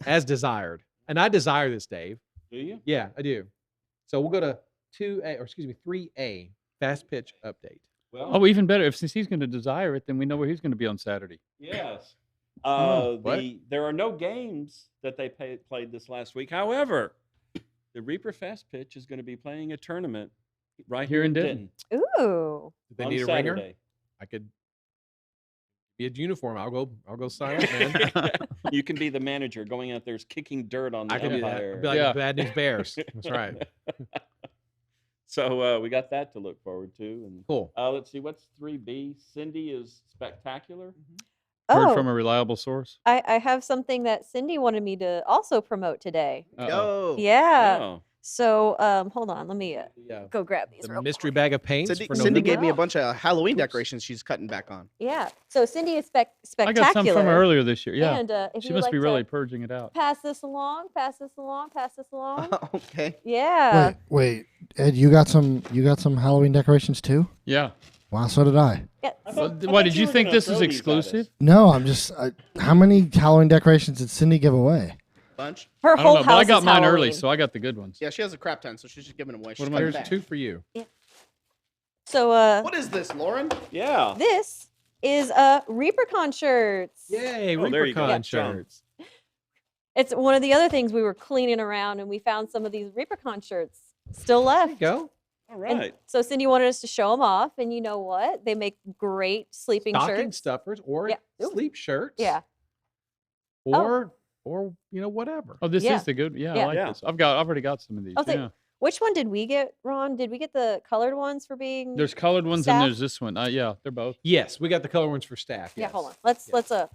as desired. And I desire this, Dave. Do you? Yeah, I do. So we'll go to 3A, fast pitch update. Well, Oh, even better. Since he's going to desire it, then we know where he's going to be on Saturday. yes. what? There are no games that they played this last week. However, the Reaper Fast Pitch is going to be playing a tournament right here in Denton Ooh. Do they on need a ringer? Saturday. I could be a uniform. I'll go sign up, man. You can be the manager going out there kicking dirt on the I can do that. umpire. I'll be like Yeah. the Bad News Bears. That's right. So we got that to look forward to. And Cool. let's see, what's 3B? Cindy is spectacular. Heard Oh, from a reliable source. I have something that Cindy wanted me to also promote today. Uh-oh. Yo. Yeah. Oh. So hold on, let me Yeah. go grab these. The real mystery quick. bag of paints Cindy, for Cindy November. gave me a Wow. bunch of Halloween Oops. decorations she's cutting back on. Yeah. So Cindy is I spectacular. got some from her earlier this year. Yeah. And if She you must like be to really purging it out. pass this along, pass this along, pass this along. Okay. Yeah. Wait, Ed, you got some Halloween decorations too? Yeah. Wow, so did I. Yeah. I so- thought- I Why thought did you were think gonna this throw is these at us. exclusive? No, how many Halloween decorations did Cindy give away? Bunch. her I whole don't know, but house I got is mine early, Halloween. so I got the good ones. Yeah, she has a crap ton, so she's just giving them away. She's am I- cutting Here's back. 2 for you. So What is this, Lauren? Yeah. this is Reapercon shirts. Yay, Oh, there you go. Reapercon Yeah. shirts. It's one of the other things we were cleaning around and we found some of these Reapercon shirts still There you left. go. All And right. so Cindy wanted us to show them off, and you know what? They make great sleeping Stocking shirts. stuffers or Yeah. Ooh. sleep shirts. Yeah. Or whatever. Oh, this Yeah. is the good. Yeah, Yeah. I like Yeah. this. I've already got some of these. I'll say- Yeah. Which one did we get, Ron? Did we get the colored ones for being? There's colored ones Staff? and there's this one. Yeah, they're both. Yes, we got the color ones for staff. Yeah, hold yes. on. Let's Yes.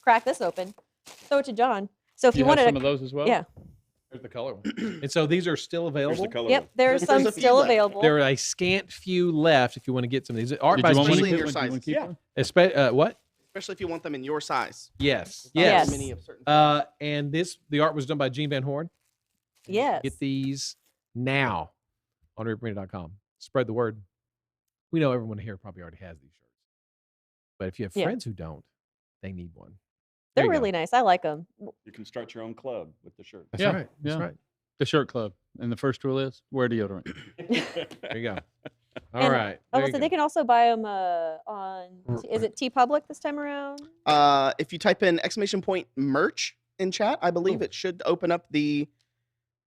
crack this open. Throw it to John. So if Do you you have wanted some to, of those as well? yeah. There's the color one. And so these are still Here's available. the color. Yep, there's There's some a few still left. available. There are a scant few left if you want to get some of these. Art Did by you want one to Especially in keep your one? Do you wanna sizes. keep Yeah. one? what? Especially if you want them in your size. Yes. Not Yes. as many of certain things. And the art was done by Gene Van Horn. Yes. Get these now on reapermedia.com. Spread the word. We know everyone here probably already has these shirts. But if you have Yeah. friends who don't, they need one. They're There you go. really nice. I like them. You can start your own club with the shirt. That's Yeah, right. That's yeah. right. The shirt club. And the first rule is wear deodorant. There you go. All And right. I there will you say go. they can also buy them on. Is it T Public this time around? If you type in !merch in chat. I believe Cool. it should open up the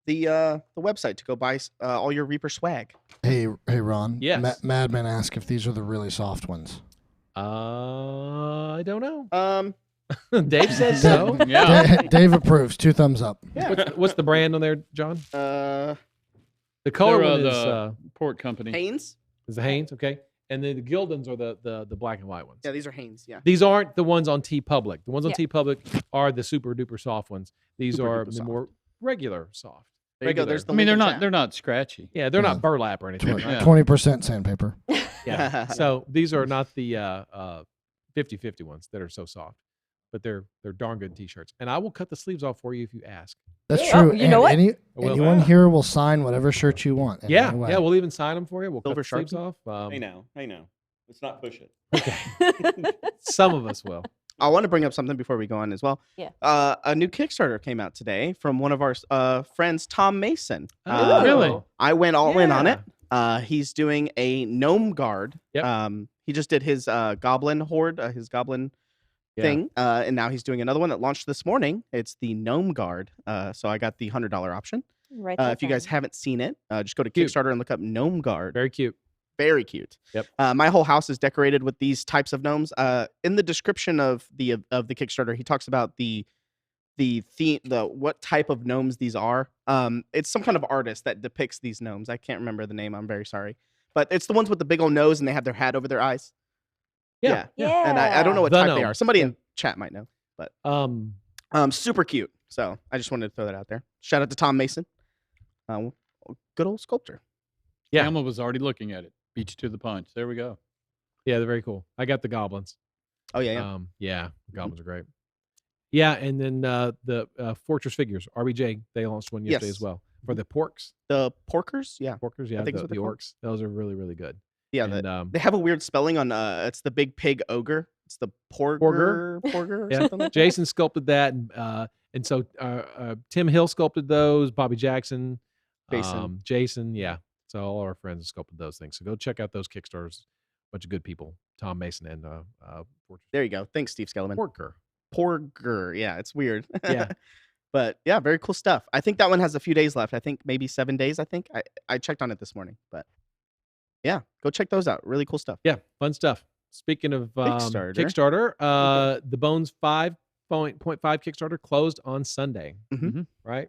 website to go buy all your Reaper swag. Hey, Ron. Yes. Madman asked if these are the really soft ones. I don't know. Dave said so. Yeah. Dave approves. 2 thumbs up. Yeah. What's the brand on there, John? Uh, The color They're, one the port company. Hanes. is the Hanes, okay? And then the Gildans are the black and white ones. Yeah, these are Hanes. Yeah. These aren't the ones on TeePublic. The ones on Yeah. TeePublic are the super duper soft ones. These Super are duper the soft. more regular soft. There you go. Regular. There's the I mean, link in they're chat. not scratchy. Yeah, they're Yeah. not burlap or anything. Right? Yeah. 20% sandpaper. Yeah. So these are not the 50/50 ones that are so soft, but they're darn good t-shirts. And I will cut the sleeves off for you if you ask. That's Oh, true. you know what? will. Anyone here will sign whatever shirt you want. in Yeah, any way. yeah, we'll even sign them for you. We'll cut Silver the sleeves Sharpie? off. Hey now. Let's not push it. Some of us will. I want to bring up something before we go on as well. Yeah. A new Kickstarter came out today from one of our friends, Tom Mason. Really? I went all in on it. Yeah. He's doing a gnome guard. Yep. He just did his goblin horde, his goblin Yeah. thing, and now he's doing another one that launched this morning. It's the gnome guard. So I got the $100 option. Right. If you guys haven't seen it, just go to Cute. Kickstarter and look up gnome guard. Very cute. Very cute. Yep. My whole house is decorated with these types of gnomes. In the description of the Kickstarter, he talks about the theme, what type of gnomes these are. It's some kind of artist that depicts these gnomes. I can't remember the name. I'm very sorry, but it's the ones with the big old nose and they have their hat over their eyes. Yeah. Yeah. And I don't know what The type they are. gnomes. Somebody Yeah. in chat might know, but Um, super cute. So I just wanted to throw that out there. Shout out to Tom Mason. Good old sculptor. Yeah. Emma was already looking at it. Beat you to the punch. There we go. yeah, they're very cool. I got the goblins. Oh yeah. Yeah, the goblins are great. Yeah, and then the Fortress figures, RBJ, they launched one yesterday Yes. as well. For the porks, The porkers. Yeah. porkers, yeah, think it's the what they're called. orcs. Those are really, really good. Yeah. And They have a weird spelling on. It's the big pig ogre. It's the porger. Porger. Or Yeah. something like that. Jason sculpted that, and so Tim Hill sculpted those. Bobby Jackson, Jason, yeah. So all our friends sculpted those things. So go check out those Kickstarters. Bunch of good people. Tom Mason and Fortress. There you go. Thanks, Steve Skellerman. Porker. Porger. Yeah, it's weird. Yeah. But yeah, very cool stuff. I think that one has a few days left. I think maybe 7 days. I checked on it this morning, but yeah, go check those out. Really cool stuff. Yeah, fun stuff. Speaking of Kickstarter. Kickstarter, the Bones 5.5 Kickstarter closed on Sunday. Mhm. Right?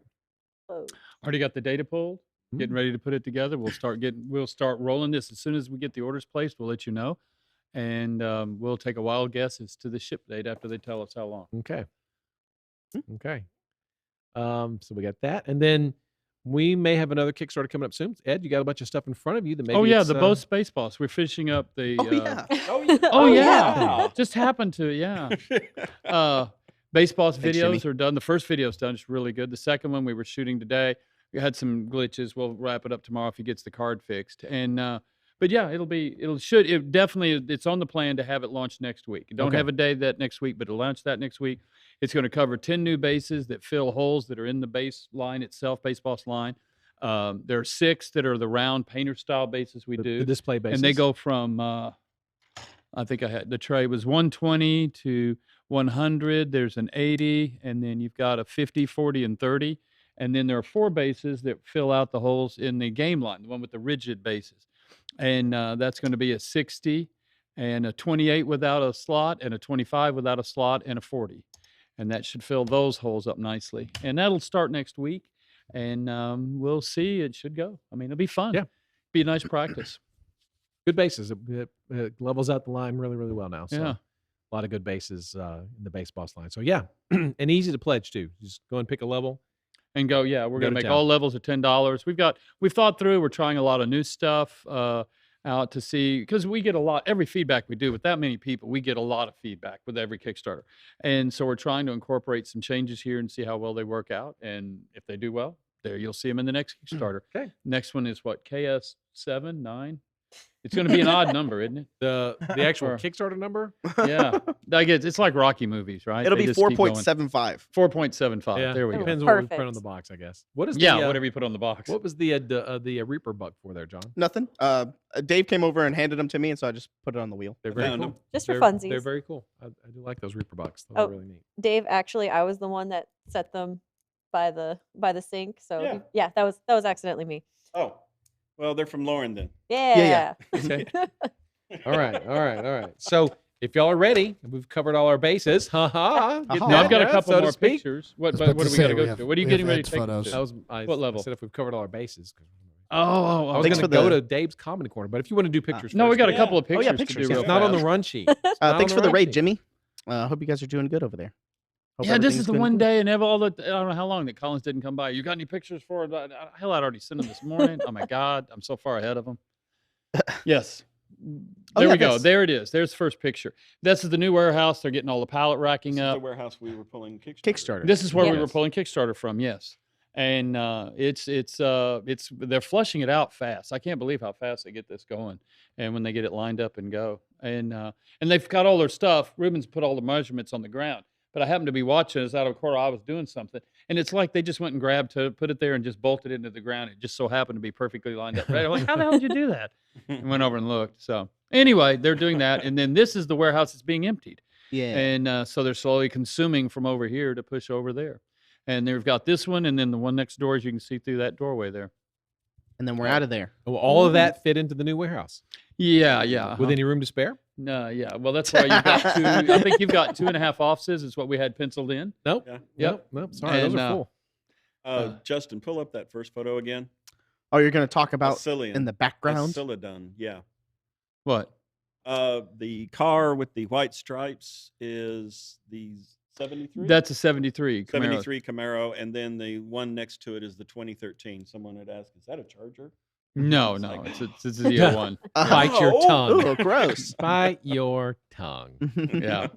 Already got the data pulled. Getting ready to put it together. We'll start rolling this as soon as we get the orders placed. We'll let you know, and we'll take a wild guess as to the ship date after they tell us how long. Okay. Okay. So we got that, and then we may have another Kickstarter coming up soon. Ed, you got a bunch of stuff in front of you that maybe. Oh yeah, it's, the Bose Space Boss. We're finishing up the. Oh yeah. Oh yeah. yeah. Just happened to Base Boss Thanks, videos Jimmy. are done. The first video's done. It's really good. The second one we were shooting today. We had some glitches. We'll wrap it up tomorrow if he gets the card fixed. And but yeah, it's on the plan to have it launched next week. Don't Okay. have a day that next week, but it'll launch that next week. It's going to cover 10 new bases that fill holes that are in the base line itself, Base Boss line. There are 6 that are the round painter style bases we do. the display bases. And they go from, I think I had the tray was 120 to 100. There's an 80, and then you've got a 50, 40, and 30. And then there are 4 bases that fill out the holes in the game line, the one with the rigid bases. And that's going to be a 60, and a 28 without a slot, and a 25 without a slot, and a 40. And that should fill those holes up nicely. And that'll start next week. And we'll see. It should go. I mean, it'll be fun. Yeah. Be a nice practice. Good bases. It levels out the line really, really well now. So Yeah. a lot of good bases in the Base Boss line. So yeah, and easy to pledge too. Just go and pick a level. And go, yeah, we're Go going to to make town. all levels at $10. We've thought through, we're trying a lot of new stuff out to see, because we get every feedback we do with that many people, we get a lot of feedback with every Kickstarter. And so we're trying to incorporate some changes here and see how well they work out. And if they do well, there you'll see them in the next Kickstarter. Okay. Next one is what, KS 7, 9? It's going to be an odd number, isn't it? The actual Or- Kickstarter number? Yeah. Like it's like Rocky movies, right? It'll They be just keep going. 4.75. 4.75. Yeah, There we go. depends on what we Perfect. print on the box, I guess. What is Yeah, the, whatever you put on the box. What was the Reaper buck for there, John? Nothing. Dave came over and handed them to me, and so I just put it on the wheel. They're very found cool. them. Just for They're funsies. very cool. I do like those Reaper bucks. Those Oh. are really neat. Dave, actually, I was the one that set them by the sink. So Yeah. yeah, that was accidentally me. Oh, well, they're from Lauren then. Yeah. Okay. All right. So if y'all are ready, we've covered all our bases. Ha ha. Get Uh-huh. Now I've got a that, couple so to more speak. pictures. What was do about we to got say, to we go have- to? What are you we getting have ready Ed's to take? photos. us That to? was What level? I said if we've covered all our bases. Oh, I was Thanks going to for go the- to Dave's Comedy Corner, but if you want to do pictures No, we first, got a Yeah. couple of Oh, pictures yeah, to pictures, do yeah. real it's not on the fast. run sheet. It's not Thanks on for the run raid, sheet. Jimmy. Hope you guys are doing good over there. Hope Yeah, this everything's is the doing one good. day and all the I don't know how long that Collins didn't come by. You got any pictures for it? Hell, I'd already sent them this morning. Oh my God, I'm so far ahead of them. Yes. Oh, There yeah, we go. this. There it is. There's the first picture. This is the new warehouse. They're getting all the pallet This racking is the up. warehouse we were pulling Kickstarter. Kickstarter. This is where we Yep. were pulling Kickstarter from. Yes, and it's they're flushing it out fast. I can't believe how fast they get this going, and when they get it lined up and go, and they've got all their stuff. Ruben's put all the measurements on the ground, but I happened to be watching this out of a corner. I was doing something, and it's like they just went and grabbed to put it there and just bolted it into the ground. It just so happened to be perfectly lined up. Right? I'm like, how the hell did you do that? And went over and looked. So anyway, they're doing that, and then this is the warehouse that's being emptied. Yeah. And so they're slowly consuming from over here to push over there. And they've got this one, and then the one next door, as you can see through that doorway there. And then we're out of there. Will all of that fit into the new warehouse Yeah. with any room to spare? No, yeah. Well, that's why you've got two. I think you've got 2.5 offices. Is what we had penciled in. Nope. Yeah. Yep. Nope. Sorry, those And, are full. Justin, pull up that first photo again. Oh, you're going to talk about Cillian. in the background? Cillian, yeah. What? The car with the white stripes is the 73? That's a 73 Camaro. 73 Camaro, and then the one next to it is the 2013. Someone had asked, is that a Charger? No, It's no, like- it's a Z01. Bite your Oh, tongue. Ooh, gross. Bite your tongue. Yeah.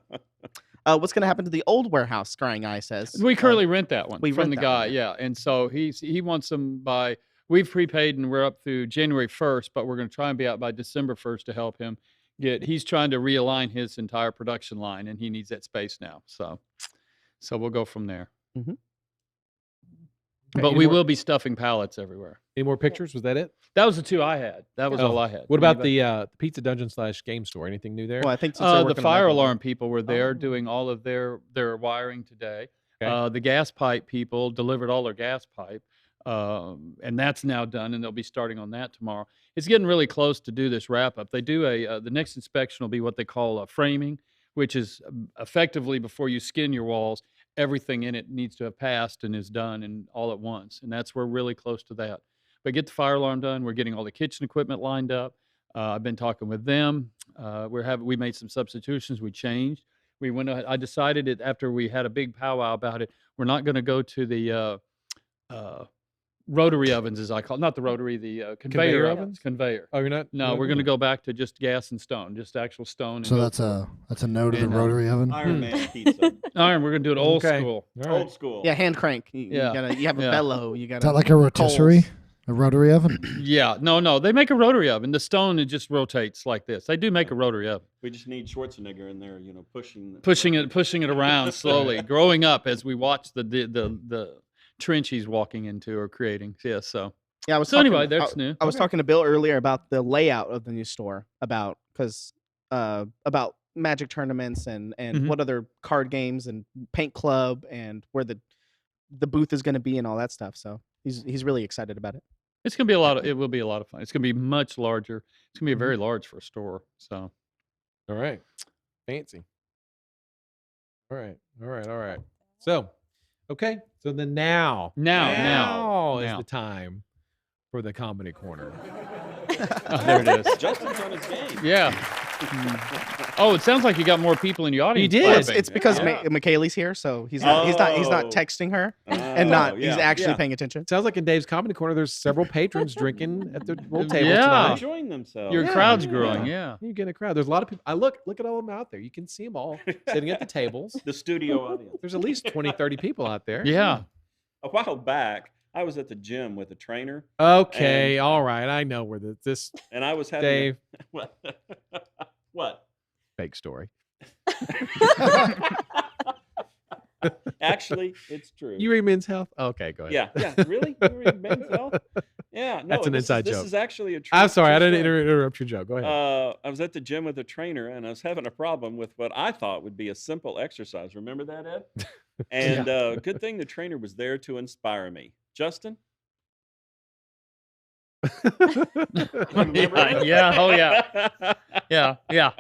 What's going to happen to the old warehouse, Scrying Eye says? We currently rent that one we from rent the that guy, one, yeah. And so he wants them by. We've prepaid and we're up through January 1st, but we're going to try and be out by December 1st to help him get. He's trying to realign his entire production line, and he needs that space now. So we'll go from there. Mhm. Okay, But any we more- will be stuffing pallets everywhere. Any more pictures? Was that it? That was the two I had. That was Oh, all I had. What about Anybody- the Pizza Dungeon / game store? Anything new there? Well, I think since they're the working on fire that, alarm people were there Oh. doing all of their wiring today. Okay. The gas pipe people delivered all their gas pipe, and that's now done, and they'll be starting on that tomorrow. It's getting really close to do this wrap up. They do the next inspection will be what they call a framing, which is effectively before you skin your walls, everything in it needs to have passed and is done and all at once, and we're really close to that. But get the fire alarm done. We're getting all the kitchen equipment lined up. I've been talking with them. We made some substitutions. We changed. We went. I decided it after we had a big powwow about it. We're not going to go to the rotary ovens, as I call it. Not the rotary, the conveyor Conveyor ovens. ovens? Conveyor. Oh, you're not? No, we're going to go back to just gas and stone, just actual stone. And So go that's for a no to the And, rotary oven. Iron Man pizza. it. Iron. We're going to do it old Okay. school. All right. Old school. Yeah, hand crank. Yeah. You have a Yeah. bellow. You got Is that like a rotisserie? coals. A rotary oven? Yeah. No. They make a rotary oven. The stone, it just rotates like this. They do make a rotary oven. We just need Schwarzenegger in there, pushing. Pushing it around slowly, growing up as we watch the trench he's walking into or creating. Yeah. So Yeah, I was So talking, anyway, that's new. I was talking to Bill earlier about the layout of the new store, about Magic tournaments and Mhm. what other card games and Paint Club and where the booth is going to be and all that stuff. So he's really excited about it. it's gonna be it will be a lot of fun. It's gonna be much larger. It's gonna be very large for a store. So All right. Fancy. All right. So, okay. So then now now. is the time for the comedy corner. Oh, there it is. Justin's on his game. Yeah. Oh, it sounds like you got more people in the audience. did. clapping. It's because Yeah. McKaylee's here, so he's not Oh. texting her and not he's yeah. actually Yeah. paying attention. Sounds like in Dave's comedy corner, there's several patrons drinking at the little table Yeah. tonight. Enjoying themselves. Your Yeah. crowd's Yeah. growing. Yeah. You get a crowd. There's a lot of people. I look at all of them out there. You can see them all sitting at the tables. The studio audience. There's at least 20, 30 people out there. Yeah. A while back, I was at the gym with a trainer, Okay, And- all right. I know where this and I was having Dave what? What? fake story. Actually, it's true. You read Men's Health? Okay, go ahead. Yeah. Really? You read Men's Health? Yeah. No, That's an inside this joke. is actually a true. I'm sorry, I true didn't story. interrupt your joke. Go ahead. I was at the gym with a trainer, and I was having a problem with what I thought would be a simple exercise. Remember that, Ed? And good thing the trainer was there to inspire me. Justin? Remember? Yeah. Oh, yeah. Yeah.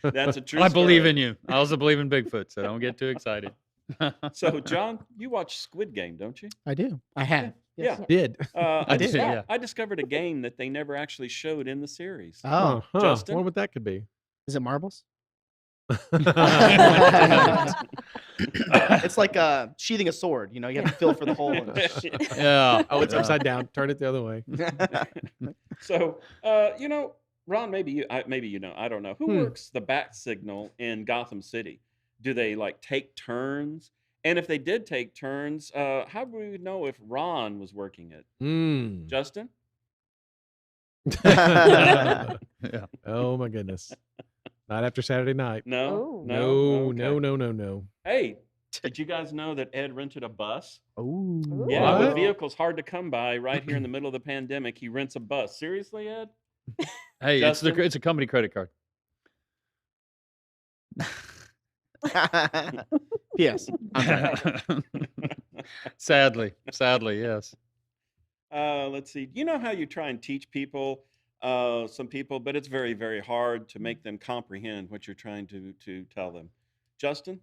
That's a true I believe story. in you. I also believe in Bigfoot, so don't get too excited. So, John, you watch Squid Game, don't you? I do. I have. Yeah. Did. I did, yeah. I discovered a game that they never actually showed in the series. Oh, huh. Justin? What would that could be? is it marbles? yeah. It's like sheathing a sword. You know, you have to feel for the hole. Yeah. Oh, it's Yeah. upside down. Turn it the other way. So, Ron, maybe you know. I don't know who works the bat signal in Gotham City. Do they like take turns? And if they did take turns, how do we know if Ron was working it? Mm. Justin? Yeah. Oh my goodness. Not after Saturday night. No, Oh. No, Okay. no. Hey, did you guys know that Ed rented a bus? Oh, Yeah, with What? vehicles hard to come by right here in the middle of the pandemic, he rents a bus. Seriously, Ed? Hey, Justin? it's a company credit card. Yes. Sadly, yes. Let's see. You know how you try and teach people, some people, but it's very, very hard to make them comprehend what you're trying to tell them. Justin?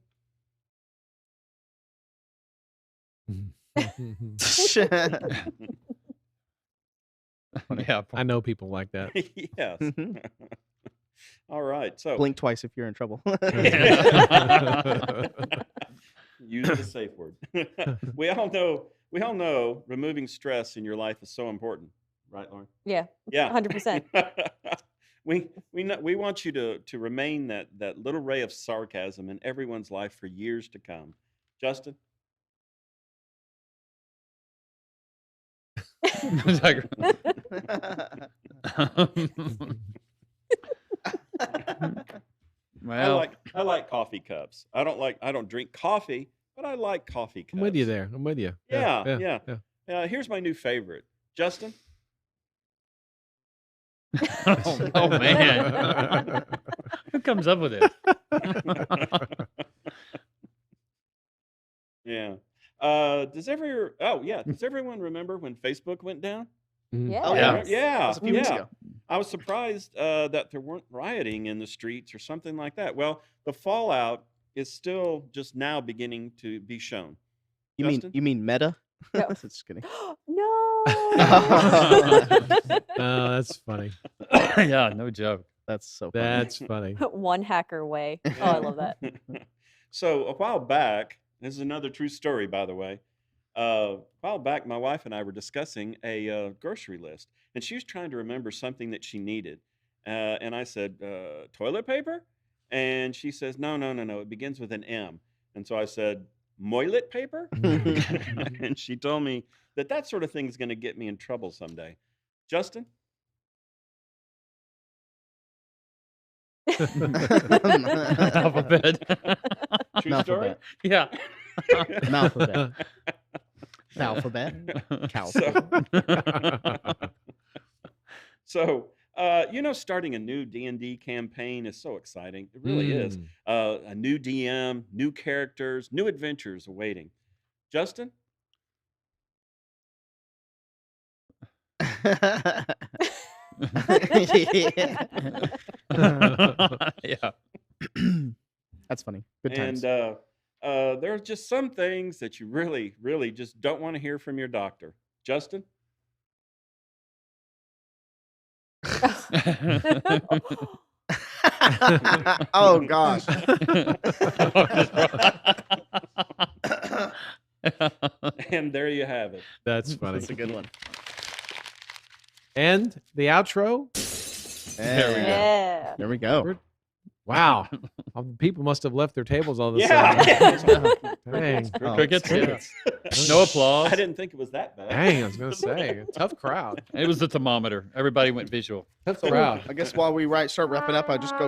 Yeah. I know people like that. Yes. All right. So Blink twice if you're in trouble. use the safe word. We all know removing stress in your life is so important, right, Lauren? Yeah, Yeah. 100%. we want you to remain that little ray of sarcasm in everyone's life for years to come. Justin? It's like- well, I like coffee cups. I don't drink coffee, but I like coffee cups. I'm with you there. I'm with you. Yeah. Here's my new favorite. Justin? oh man, who comes up with it? Yeah. Does everyone remember when Facebook went down? Yeah. Oh, yeah. Yeah. That was a few weeks ago. I was surprised that there weren't rioting in the streets or something like that. Well, the fallout is still just now beginning to be shown. Justin? You mean Meta? No. Just kidding. No. Oh, that's funny. Yeah, no joke. That's so funny. That's funny. One hacker way. Oh, I love that. So a while back, this is another true story, by the way. A while back, my wife and I were discussing a grocery list, and she was trying to remember something that she needed. And I said, toilet paper? And she says, no, it begins with an M. And so I said, moilet paper? And she told me that sort of thing is going to get me in trouble someday. Justin? Top of bed. True Mouth story? of Yeah. Alphabet. Alphabet. Cow. So, starting a new D&D campaign is so exciting. It really is. A new DM, new characters, new adventures awaiting. Justin? Yeah. That's funny. Good times. And there are just some things that you really, really just don't want to hear from your doctor. Justin? Oh gosh. And there you have it. That's funny. That's a good one. And the outro. There we go. Yeah. There we go. We're- Wow. All the people must have left their tables all of a Yeah. sudden. Dang. Oh, Crickets. Yeah. crickets. No applause. I didn't think it was that bad. Dang, I was going to say. Tough crowd. It was the thermometer. Everybody went visual. Tough So, crowd. I guess while we start wrapping up, I'll just go.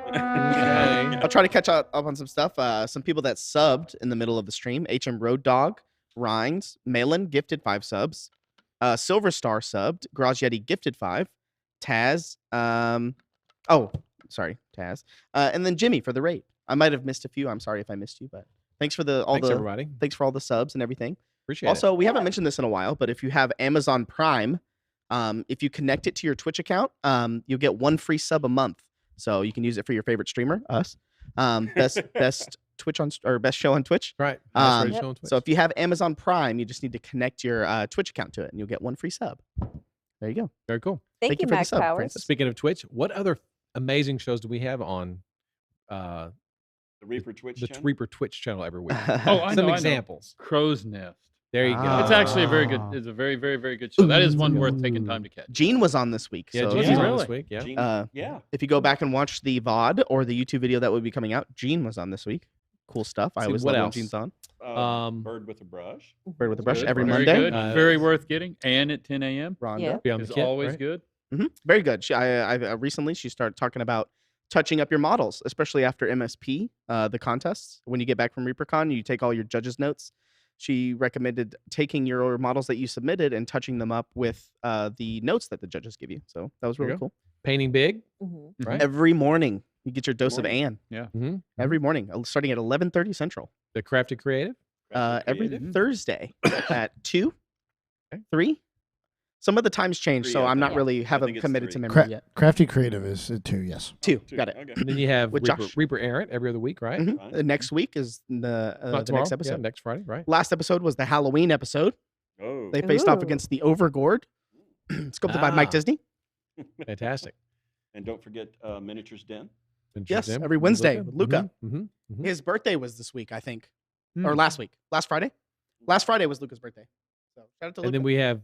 Okay. I'll try to catch up on some stuff. Some people that subbed in the middle of the stream: HM Road Dog, Rhines, Malin gifted 5 subs, Silver Star subbed, Garage Yeti gifted 5, Taz, Taz, and then Jimmy for the raid. I might have missed a few. I'm sorry if I missed you, but thanks for Thanks, everybody. thanks for all the subs and everything. Appreciate Also, we haven't mentioned this in a while, but if you have Amazon Prime, if you connect it to your Twitch account, you'll get 1 free sub a month. So you can use it for your favorite streamer, us. Best Twitch or best show on Twitch. it. Right. Um, Show on Twitch. So if you have Amazon Prime, you just need to connect your Twitch account to it, and you'll get 1 free sub. There you go. Very cool. Thank you, for the Mac sub, Powers. Francis. Speaking of Twitch, what other amazing shows do we have on The Reaper Twitch the channel? Reaper Twitch channel every week? Oh, I Some know. examples. Crow's Nest. There you go. It's actually a very good. Ah. It's a very, very, very good show. That is one worth taking time to catch. Gene was on this week. Yeah, so Gene's if you- on really? this week. Yeah. Gene- yeah. if you go back and watch the VOD or the YouTube video that will be coming out, Gene was on this week. Cool stuff. I See, always what love when else? Gene's on. Bird with a Brush. Bird with a Brush Good. every Very Monday. good. Very worth getting. And at 10 a.m. Rhonda. Yeah. Be on the is kit, always right? good. Very good. I recently she started talking about touching up your models, especially after MSP, the contests. When you get back from Reapercon, you take all your judges' notes. She recommended taking your models that you submitted and touching them up with the notes that the judges give you. So that was There you really go. cool. Painting big. Mhm. Right. Every morning you get your dose of Anne. Mm-hmm. Every morning, starting at 11:30 Central. The Crafted Creative. Every Creative. Thursday at 2, Okay. 3. Some of the times change, 3, so I I'm not think. really I haven't think it's committed 3. to memory yet. Crafty Creative is 2, yes. 2, 2. got it. Okay. And then you have With Reaper, Josh. Reaper Errant every other week, right? Mhm. Right. Next week is the Not tomorrow. next episode. Yeah, next Friday, right? Last episode was the Halloween episode. Oh. They faced off Ooh. against the Overgourd, sculpted by Mike Ah. Disney. Fantastic. And don't forget Miniatures Den. Yes, Jim, every Wednesday with Luca. Mm-hmm. His birthday was this week, I think, Hmm. or last week, last Friday. Last Friday was Luca's birthday. So shout out to Luca. And then we have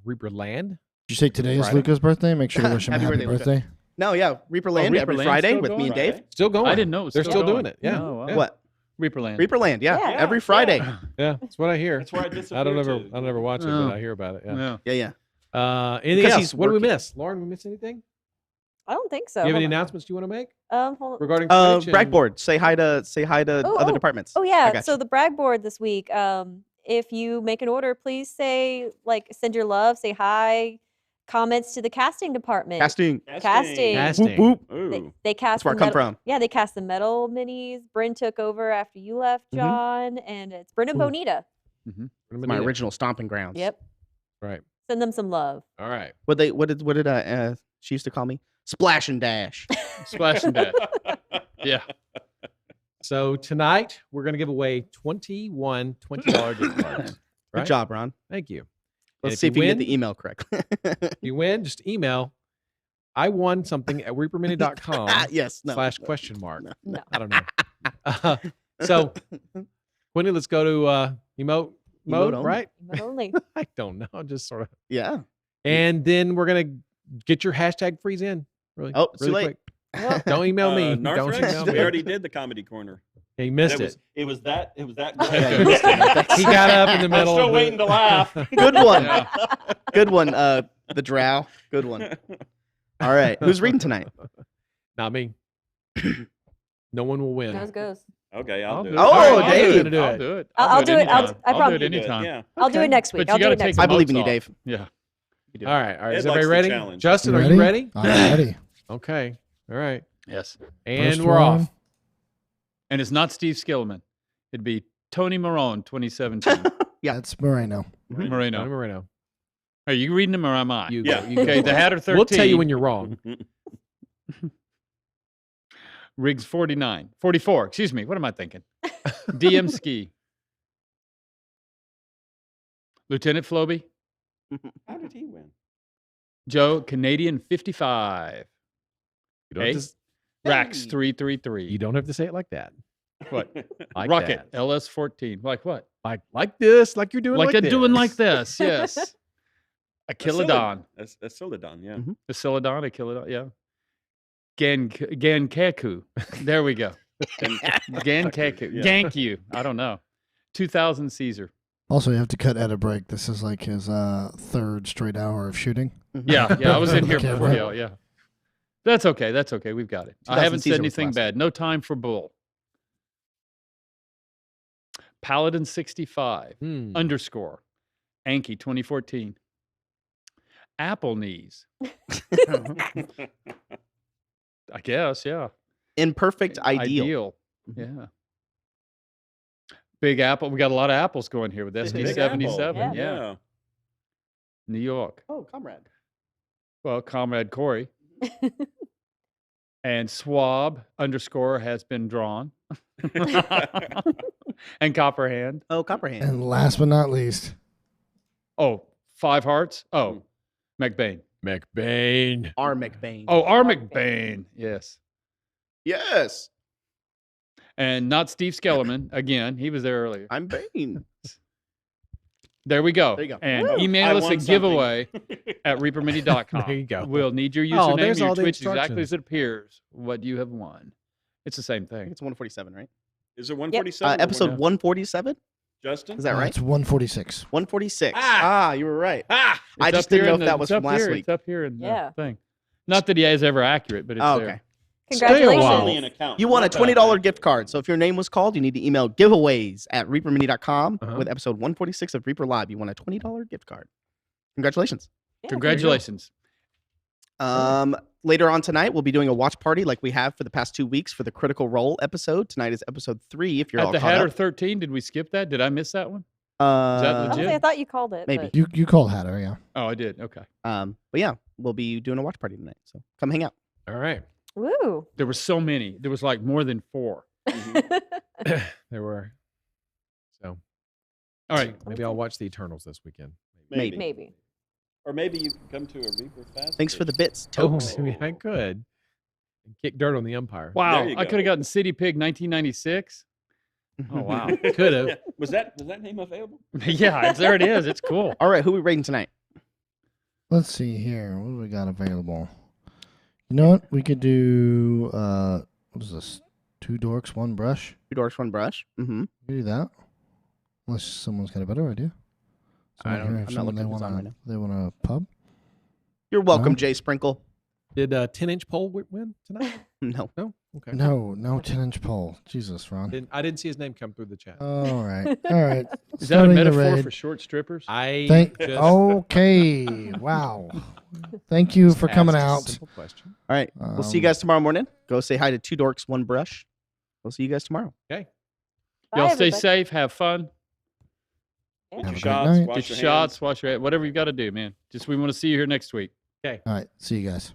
Reaper Land. Did you say today is Friday. Luca's birthday? Make sure to wish him a Happy happy birthday, Luca. birthday. No, yeah, Reaper Land Reaper every Land's Friday still with me and Friday? Dave. Still going. I didn't know it was They're still still doing going. it. Yeah. Oh, wow. Yeah. What? Reaperland. Reaper Land, yeah, Yeah. every Friday. Yeah, that's what I hear. That's where I I disappeared don't ever, to. I don't ever watch it, No. but I hear about it. Yeah. Yeah. Yeah, yeah. Anything Because else? he's What did we working. miss? Lauren, we miss anything? I don't think so. Do you have Hold any on. announcements you want to make Hold on. regarding Twitch? and- Bragboard. Say hi to Oh, other oh. departments. Oh I yeah. got So you. the brag board this week. If you make an order, please say send your love, say hi, comments to the casting department. Casting. Casting. Casting. Whoop, whoop. Ooh. They cast That's where I the come metal- from. Yeah, they cast the metal minis. Bryn took over after you left, Mhm. John, and it's Bryn and Ooh. Bonita. My original stomping grounds. Yep. Right. Send them some love. All right. What did she used to call me? Splash and dash. Splash and dash. Yeah. So tonight we're going to give away 21 $20 gift cards. Good Right? job, Ron. Thank you. Let's see if we can get the email correct. If you win, just email I won something at reapermini.com Yes. No. / question mark. No. I don't know. So, Quinny, let's go to emote mode, only. right? But only. I don't know. Just sort of. Yeah. And then we're going to get your hashtag freeze in. Really, Oh, it's too really late. quick. Don't email me. Narth Don't Rex, email we me. already did the comedy corner. He missed It it. was that. It was that. Yeah, you good. missed it. He got up in the I'm middle. still of waiting to laugh. Good one. Yeah. Good one. The drow. Good one. All right. Who's reading tonight? Not me. No one will win. Nose goes. Okay, I'll do it. Oh, All right, Dave. Gonna do I'll it. do it. I'll do it. anytime. I I'll do promise. it You do it, anytime. Yeah. I'll do it next week. But I'll you do got it to take next the week. I believe in you, notes off. Dave. Yeah. You do it. All right. All right. Ed Is likes everybody the ready? challenge. Justin, are you ready? I'm ready. Okay. All right. Yes. And First we're one. off. And it's not Steve Skillman. It'd be Tony Marone, 2017. Yeah. That's Moreno. Tony Moreno. Moreno. Are you reading them or am I? You Yeah. go. You Okay, go. the Hatter 13. We'll tell you when you're wrong. Riggs 49. 44. Excuse me. What am I thinking? DM Ski. Lieutenant Floby. How did he win? Joe, Canadian 55. You don't, Hey. have to, Rax Hey. 333. you don't have to say it like that. What? Like Rocket that. LS 14. Like what? Like this. Like you're doing Like like they're this. doing like this. Yes. Achilodon. That's Celadon, yeah. Mhm. Achilodon, Achilodon, yeah. Gankeku. There we go. Gankeku. Yeah. Gank you. I don't know. 2000 Caesar. Also, you have to cut at a break. This is like his third straight hour of shooting. Yeah, I was in here Okay, before right. you. Yeah. That's okay. We've got it. I 2000 haven't Caesar said was anything last. bad. No time for bull. Paladin 65 _ Anki 2014. Apple knees. I guess, yeah. Imperfect ideal. Yeah. Big Apple. We got a lot of apples going here with Big SD77. apple. Yeah. New York. Oh, comrade. Well, Comrade Corey. And Swab _ has been drawn. And Copperhand. Oh, Copperhand. And last but not least, Oh, 5 hearts. Oh, McBain. McBain. R. McBain. Oh, R. McBain. Yes. yes. And not Steve Skellerman. Again, he was there earlier. I'm Bane. There we go. There you go. And Woo. email I us a won something. giveaway at reapermini.com. There you go. We'll need your Oh, username there's and your all the Twitch exactly instructions. as it appears. What you have won. It's the same I think thing. it's 147, right? Is it 147? Episode Yeah. 147? Justin? Is that right? it's 146. 146. Ah! You were right. Ah! I It's just up here didn't know in if that the- was it's from up last here, week. It's up here in the Yeah. thing. Not that he is ever accurate, but it's Oh, there. okay. Congratulations. Only an account. You won a Not that $20 bad. gift card. So if your name was called, you need to email giveaways at reapermini.com Uh-huh. with episode 146 of Reaper Live. You won a $20 gift card. Congratulations. Yeah, Congratulations. Later on tonight, we'll be doing a watch party like we have for the past 2 weeks for the Critical Role episode. Tonight is episode 3. If you're At all the caught Hatter up. 13, did we skip that? Did I miss that one? that I legit? thought you called it. Maybe. but- You called Hatter, yeah. Oh, I did. Okay. But yeah, we'll be doing a watch party tonight. So come hang out. All right. Woo. There were so many. There was like more than 4. There were. So All right. maybe I'll watch the Eternals this weekend. Maybe. Maybe. Or maybe you can come to a Reaper Fast. Thanks for the bits, Oh, Tokes. maybe I could. Kick dirt on the umpire. Wow. There you I go. could have gotten City Pig 1996. Oh, wow. Could have. Was that name available? Yeah, there it is. It's cool. All right, who are we rating tonight? Let's see here. What do we got available? You know what? We could do, what is this? 2 dorks, 1 brush. 2 Dorks, 1 Brush. Mm-hmm. We could do that. Unless someone's got a better idea. I don't- here, I'm not someone looking who's on right now. They want a pub? You're welcome, No. Jay Sprinkle. Did 10-inch pole win tonight? No. No. Okay. No 10-inch pole. Jesus, Ron. I didn't see his name come through the chat. All right. All right. Is that a Starting the metaphor raid. for short strippers? I just Okay. Wow. Thank you for coming asked a out. simple question. All right. We'll see you Um, guys tomorrow morning. Go say hi to 2 Dorks, 1 Brush. We'll see you guys tomorrow. Okay. Bye, Y'all stay everybody. safe. Have fun. Yeah. Get Have your a great shots. night. Wash Get your your hands. shots. Wash your whatever you got to do, man. Just we want to see you here next week. All right. See you guys.